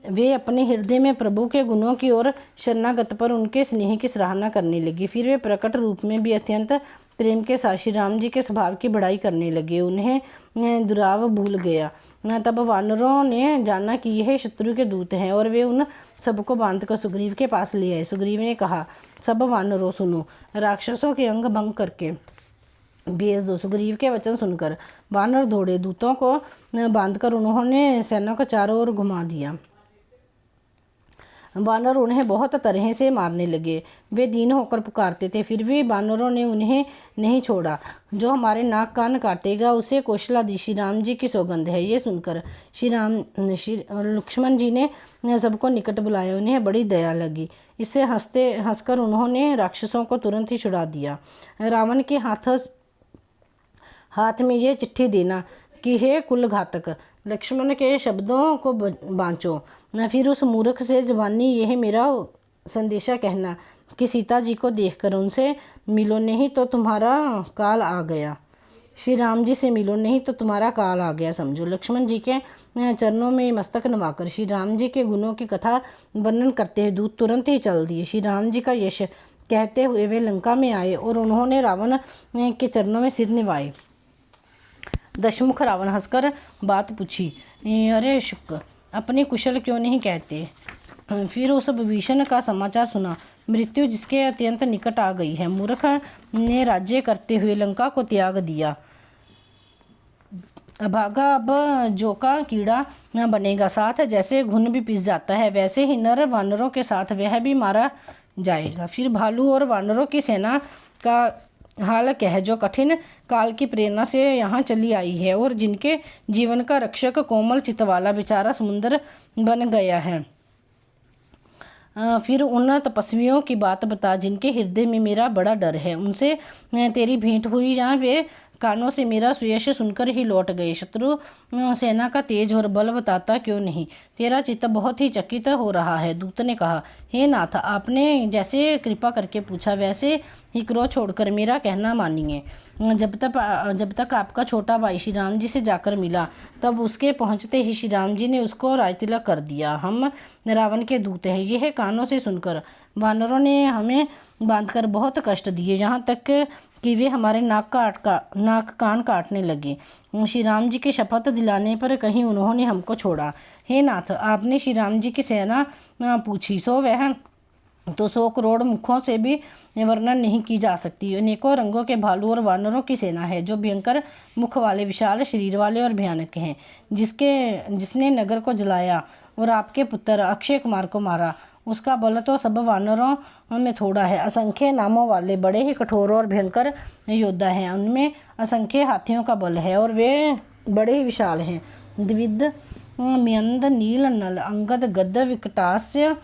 वे अपने हृदय में प्रभु के गुणों की ओर शरणागत पर उनके स्नेह की सराहना करने लगे। फिर वे प्रकट रूप में भी अत्यंत प्रेम के साथ श्री राम जी के स्वभाव की बड़ाई करने लगे। उन्हें दुराव भूल गया। तब वानरों ने जाना कि यह शत्रु के दूत हैं और वे उन सबको बांधकर सुग्रीव के पास ले आए। सुग्रीव ने कहा, सब वानरों सुनो, राक्षसों के अंग भंग करके भेज दो। सुग्रीव के वचन सुनकर वानर दौड़े। दूतों को बांधकर उन्होंने सेना को चारों ओर घुमा दिया। वानर उन्हें बहुत तरह से मारने लगे। वे दीन होकर पुकारते थे, फिर भी वानरों ने उन्हें नहीं छोड़ा। जो हमारे नाक कान काटेगा उसे कौशलादि श्री राम जी की सौगंध है। ये सुनकर श्री लक्ष्मण जी ने सबको निकट बुलाया। उन्हें बड़ी दया लगी। इससे हंसकर उन्होंने राक्षसों को तुरंत ही छुड़ा दिया। रावण के हाथ में ये चिट्ठी देना कि हे कुल घातक, लक्ष्मण के शब्दों को बाँचो। फिर उस मूर्ख से जवानी यह मेरा संदेशा कहना कि सीता जी को देखकर उनसे मिलो, नहीं तो तुम्हारा काल आ गया। श्री राम जी से मिलो, नहीं तो तुम्हारा काल आ गया समझो। लक्ष्मण जी के चरणों में मस्तक नवाकर श्री राम जी के गुणों की कथा वर्णन करते हुए दूत तुरंत ही चल दिए। श्री राम जी का यश कहते हुए वे लंका में आए और उन्होंने रावण के चरणों में सिर निवाए। दशमुख रावण हंसकर बात पूछी, अरे शुक, अपनी कुशल क्यों नहीं कहते? फिर उस विभीषण का समाचार सुना। मृत्यु जिसके अत्यंत निकट आ गई है। मूर्ख ने राज्य करते हुए लंका को त्याग दिया। अभागा अब जो का कीड़ा न बनेगा। साथ जैसे घुन भी पिस जाता है, वैसे ही नर वानरों के साथ वह भी मारा जाएगा। फिर भालू और वानरों की सेना का हाल कह, जो कठिन काल की प्रेरणा से यहाँ चली आई है और जिनके जीवन का रक्षक कोमल चित्त वाला बेचारा समुद्र बन गया है। फिर उन तपस्वियों की बात बता जिनके हृदय में मेरा बड़ा डर है। उनसे तेरी भेंट हुई, जहाँ वे कानों से मेरा सुयश सुनकर ही लौट गए। शत्रु सेना का तेज और बल बताता क्यों नहीं? तेरा चित्त बहुत ही चकित हो रहा है। दूत ने कहा, हे नाथ, आपने जैसे कृपा करके पूछा वैसे ही क्रोध छोड़कर मेरा कहना मानिए। जब तक आपका छोटा भाई श्री राम जी से जाकर मिला, तब उसके पहुंचते ही श्री राम जी ने उसको राजतिलक कर दिया। हम रावण के दूत हैं। यह कानों से सुनकर वानरों ने हमें बांधकर बहुत कष्ट दिए, यहाँ तक कि वे हमारे नाक कान काटने लगे। श्री राम जी के शपथ दिलाने पर कहीं उन्होंने हमको छोड़ा। हे नाथ, आपने श्री राम जी की सेना पूछी, सो वह तो 100 करोड़ मुखों से भी वर्णन नहीं की जा सकती। अनेकों रंगों के भालू और वानरों की सेना है, जो भयंकर मुख वाले, विशाल शरीर वाले और भयानक हैं। जिसने नगर को जलाया और आपके पुत्र अक्षय कुमार को मारा, उसका बल तो सब वानरों में थोड़ा है। असंख्य नामों वाले बड़े ही कठोर और भयंकर योद्धा हैं। उनमें असंख्य हाथियों का बल है और वे बड़े ही विशाल हैं। द्विविध, म्यंद, नील, नल, अंगद, गद्द, विकटास्य,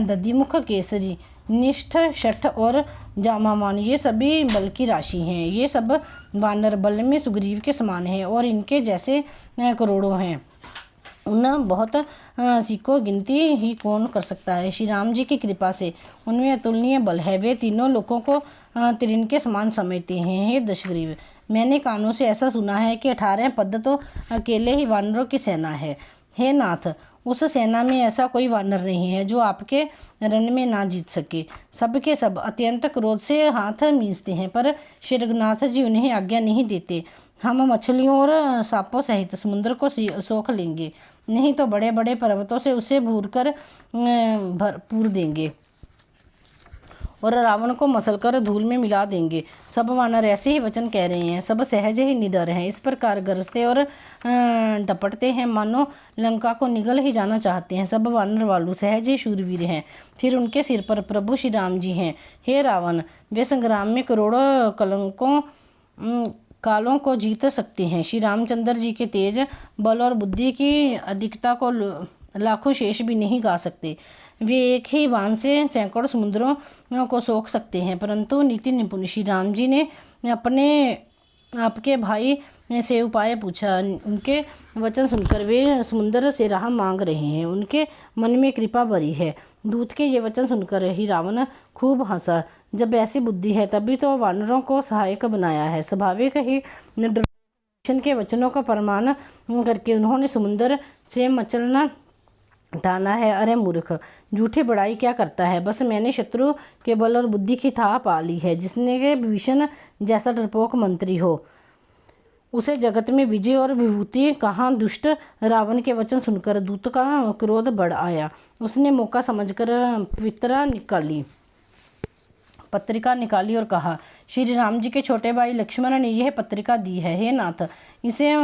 दधिमुख, केसरी, निष्ठ, शठ और जामामान, ये सभी बल की राशि हैं। ये सब वानर बल में सुग्रीव के समान हैं और इनके जैसे करोड़ों हैं। उन बहुत सी को गिनती ही कौन कर सकता है। श्री राम जी की कृपा से उनमें अतुलनीय बल है। वे तीनों लोगों को त्रिन के समान समझते हैं। हे दशग्रीव, मैंने कानों से ऐसा सुना है कि 18 पद तो अकेले ही वानरों की सेना है। हे नाथ, उस सेना में ऐसा कोई वानर नहीं है जो आपके रण में ना जीत सके। सब के सब अत्यंत क्रोध से हाथ मींचते हैं, पर श्री रघुनाथ जी उन्हें आज्ञा नहीं देते। हम मछलियों और सांपों सहित समुद्र को सोख लेंगे, नहीं तो बड़े बड़े पर्वतों से उसे भरपूर देंगे और रावण को मसलकर धूल में मिला देंगे। सब वानर ऐसे ही वचन कह रहे हैं। सब सहज ही निडर हैं। इस प्रकार गरजते और डपटते हैं, मानो लंका को निगल ही जाना चाहते हैं। सब वानर वालू सहज ही शूरवीर हैं। फिर उनके सिर पर प्रभु श्री राम जी हैं। हे रावण, वे संग्राम में करोड़ों कालों को जीत सकते हैं। श्री रामचंद्र जी के तेज बल और बुद्धि की अधिकता को लाखों शेष भी नहीं गा सकते। वे एक ही बाण से सैकड़ों समुद्रों को सोख सकते हैं। परंतु नीति निपुण श्री राम जी ने अपने आपके भाई से उपाय पूछा। उनके वचन सुनकर वे समुद्र से राह मांग रहे हैं। उनके मन में कृपा भरी है। दूत के ये वचन सुनकर ही रावण खूब हंसा। जब ऐसी बुद्धि है तभी तो वानरों को सहायक बनाया है। स्वाभाविक ही के वचनों का प्रमाण करके उन्होंने समुद्र से मचलना ठाना है। अरे मूर्ख, झूठी बड़ाई क्या करता है? बस मैंने शत्रु के बल और बुद्धि की था पा ली है। जिसने के विभीषण जैसा डरपोक मंत्री हो, उसे जगत में विजय और विभूति कहाँ? दुष्ट रावण के वचन सुनकर दूत का क्रोध बढ़ आया। उसने मौका समझकर पत्रिका निकाली और कहा, श्री राम जी के छोटे भाई लक्ष्मण ने यह पत्रिका दी है। हे नाथ, इसे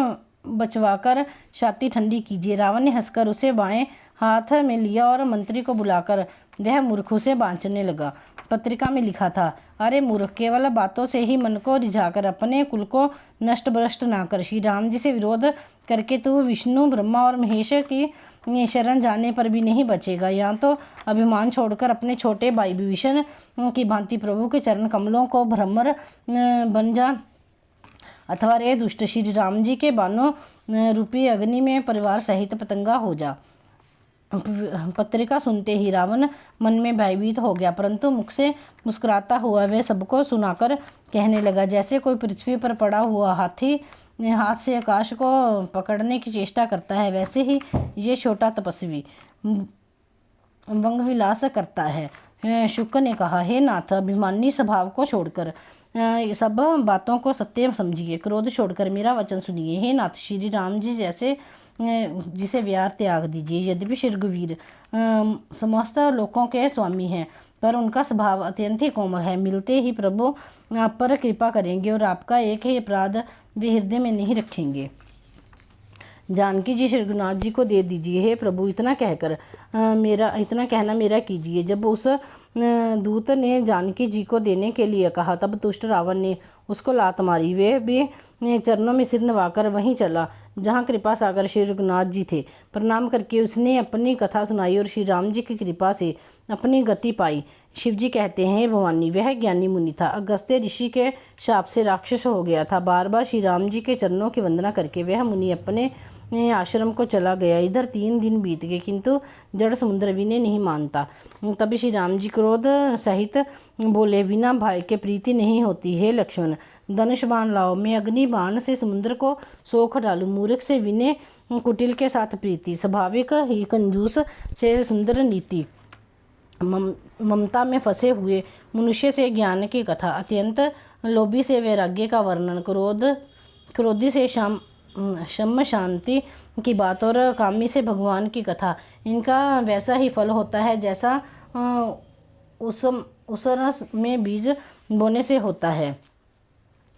बचवाकर छाती ठंडी कीजिए। रावण ने हंसकर उसे बाएं हाथ में लिया और मंत्री को बुलाकर वह मूर्खों से बांचने लगा। पत्रिका में लिखा था, अरे मूर्ख, केवल बातों से ही मन को रिझाकर अपने कुल को नष्ट भ्रष्ट ना कर। श्री राम जी से विरोध करके तू विष्णु ब्रह्मा और महेश की शरण जाने पर भी नहीं बचेगा। यहाँ तो अभिमान छोड़कर अपने छोटे भाई विभीषण की भांति प्रभु के चरण कमलों को भ्रमर बन जा, अथवा रे दुष्ट श्री राम जी के बानों रूपी अग्नि में परिवार सहित पतंगा हो जा। पत्रिका सुनते ही रावण मन में भयभीत हो गया, परंतु मुख से मुस्कुराता हुआ वह सबको सुनाकर कहने लगा, जैसे कोई पृथ्वी पर पड़ा हुआ हाथी हाथ से आकाश को पकड़ने की चेष्टा करता है, वैसे ही ये छोटा तपस्वी वंगविलास करता है। शुक ने कहा, हे नाथ, अभिमानी स्वभाव को छोड़कर सब बातों को सत्य समझिए। क्रोध छोड़कर मेरा वचन सुनिए। हे नाथ, श्री राम जी जिसे व्यार त्याग दीजिए। यद्यपि श्री रघुवीर समस्त लोकों के स्वामी हैं, पर उनका स्वभाव अत्यंत ही कोमल है। मिलते ही प्रभु आप पर कृपा करेंगे और आपका एक ही अपराध वे हृदय में नहीं रखेंगे। जानकी जी श्री रघुनाथ जी को दे दीजिए। हे प्रभु, इतना कहना मेरा कीजिए। जब उस दूत ने जानकी जी को देने के लिए कहा, तब दुष्ट रावण ने उसको लात मारी। वे भी चरणों में सिर नवाकर वहीं चला जहाँ कृपा सागर श्री रघुनाथ जी थे। प्रणाम करके उसने अपनी कथा सुनाई और श्री राम जी की कृपा से अपनी गति पाई। शिवजी कहते हैं, भवानी, वह ज्ञानी मुनि था। अगस्त्य ऋषि के शाप से राक्षस हो गया था। बार बार श्री राम जी के चरणों की वंदना करके वह मुनि अपने आश्रम को चला गया। इधर 3 दिन बीत गए, किंतु जड़ समुद्र विनय नहीं मानता। तभी श्री राम जी क्रोध सहित बोले, बिना भाई के प्रीति नहीं होती। हे लक्ष्मण, धनुष बाण लाओ, मैं अग्नि बाण से समुद्र को सोख डालूं। मूर्ख से विनय, कुटिल के साथ प्रीति, स्वाभाविक ही कंजूस से सुंदर नीति, ममता में फंसे हुए मनुष्य से ज्ञान की कथा, अत्यंत लोभी से वैराग्य का वर्णन, क्रोधी से शम शांति की बात और कामी से भगवान की कथा, इनका वैसा ही फल होता है जैसा उस रस में बीज बोने से होता है।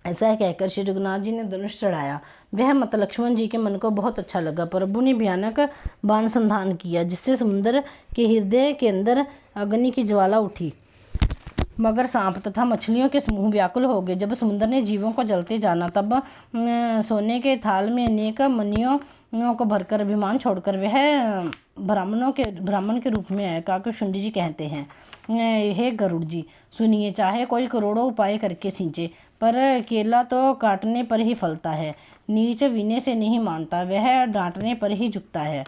ऐसा कहकर श्री रघुनाथ जी ने धनुष चढ़ाया। वह मत लक्ष्मण जी के मन को बहुत अच्छा लगा। प्रभु ने भयानक बाण संधान किया, जिससे समुद्र के हृदय के अंदर अग्नि की ज्वाला उठी। मगर सांप तथा मछलियों के समूह व्याकुल हो गए। जब समुद्र ने जीवों को जलते जाना, तब सोने के थाल में अनेक मणियों को भरकर अभिमान छोड़कर वह ब्राह्मण के रूप में आया। काकशुंडी जी कहते हैं, हे गरुड़ जी, सुनिए, चाहे कोई करोड़ों उपाय करके सींचे, पर केला तो काटने पर ही फलता है। नीच विनय से नहीं मानता, वह डांटने पर ही झुकता है।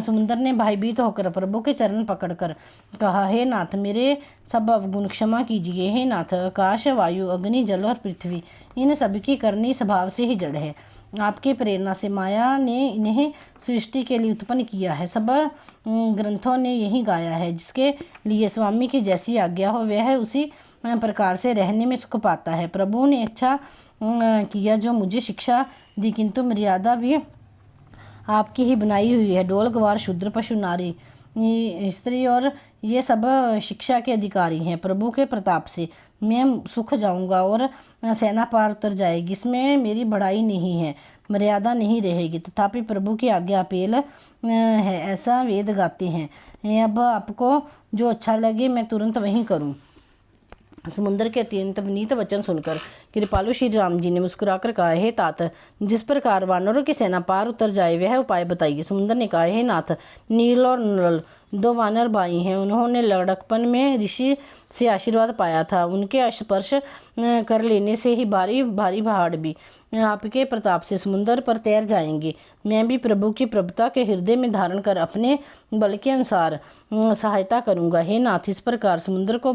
समुद्र ने भयभीत होकर प्रभु के चरण पकड़कर कहा, हे नाथ, मेरे सब अवगुण क्षमा कीजिए। हे नाथ, आकाश, वायु, अग्नि, जल और पृथ्वी, इन सबकी करनी स्वभाव से ही जड़ है। आपकी प्रेरणा से माया ने इन्हें सृष्टि के लिए उत्पन्न किया है। सब ग्रंथों ने यही गाया है, जिसके लिए स्वामी की जैसी आज्ञा हो वह उसी प्रकार से रहने में सुख पाता है। प्रभु ने अच्छा किया जो मुझे शिक्षा दी, किंतु मर्यादा भी आपकी ही बनाई हुई है। डोल, गवार, शूद्र, पशु, नारी, स्त्री और ये सब शिक्षा के अधिकारी हैं। प्रभु के प्रताप से मैं सुख जाऊंगा और सेना पार उतर जाएगी। इसमें मेरी बढ़ाई नहीं है, मर्यादा नहीं रहेगी। तथापि प्रभु की आज्ञा पेल है, ऐसा वेद गाते हैं। अब आपको जो अच्छा लगे मैं तुरंत वहीं करूं। समुद्र के अत्यंत विनीत वचन सुनकर कृपालु श्री राम जी ने मुस्कुराकर कहा, हे तात, जिस प्रकार वानरों की सेना पार उतर जाए वह उपाय बताइए। समुद्र ने कहा, हे नाथ, नील और नल दो वानर भाई हैं। उन्होंने लड़कपन में ऋषि से आशीर्वाद पाया था। उनके स्पर्श कर लेने से ही भारी भारी पहाड़ भी आपके प्रताप से समुद्र पर तैर जाएंगे। मैं भी प्रभु की प्रभुता के हृदय में धारण कर अपने बल के अनुसार सहायता करूँगा। हे नाथ, इस प्रकार समुद्र को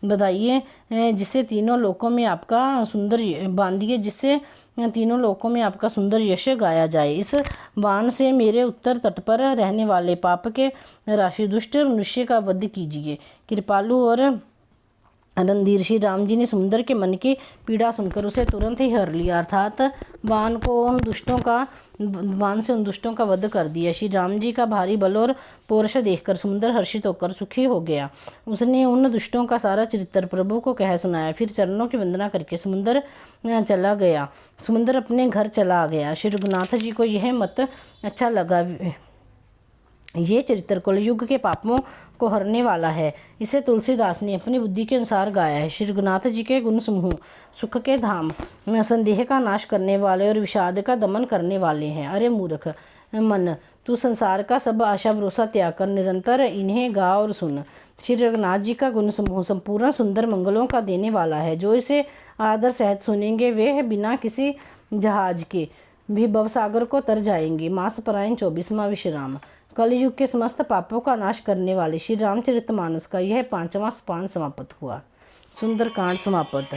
बधाइए जिससे तीनों लोकों में आपका सुंदर बांधिए जिससे तीनों लोकों में आपका सुंदर यश गाया जाए। इस बाण से मेरे उत्तर तट पर रहने वाले पाप के राशि दुष्ट मनुष्य का वध कीजिए। कृपालु और रणधीर श्री राम जी ने समुद्र के मन की पीड़ा सुनकर उसे तुरंत ही हर लिया, अर्थात बाण से उन दुष्टों का वध कर दिया। श्री राम जी का भारी बल और पौरुष देखकर समुद्र हर्षित होकर सुखी हो गया। उसने उन दुष्टों का सारा चरित्र प्रभु को कह सुनाया। फिर चरणों की वंदना करके समुद्र अपने घर चला गया। श्री रघुनाथ जी को यह मत अच्छा लगा। ये चरित्र कलयुग के पापों को हरने वाला है। इसे तुलसीदास ने अपनी बुद्धि के अनुसार गाया है। श्री रघुनाथ जी के गुण समूह सुख के धाम, संदेह का नाश करने वाले और विषाद का दमन करने वाले हैं। अरे मूर्ख मन, तू संसार का सब आशा भरोसा त्याग कर निरंतर इन्हें गा और सुन। श्री रघुनाथ जी का गुण समूह संपूर्ण सुंदर मंगलों का देने वाला है। जो इसे आदर सहित सुनेंगे वे बिना किसी जहाज के भी भवसागर को तर जाएंगे। मास परायण 24वां विश्राम। कलयुग के समस्त पापों का नाश करने वाले श्री रामचरितमानस का यह 5वां पान समाप्त हुआ। सुंदरकांड समाप्त।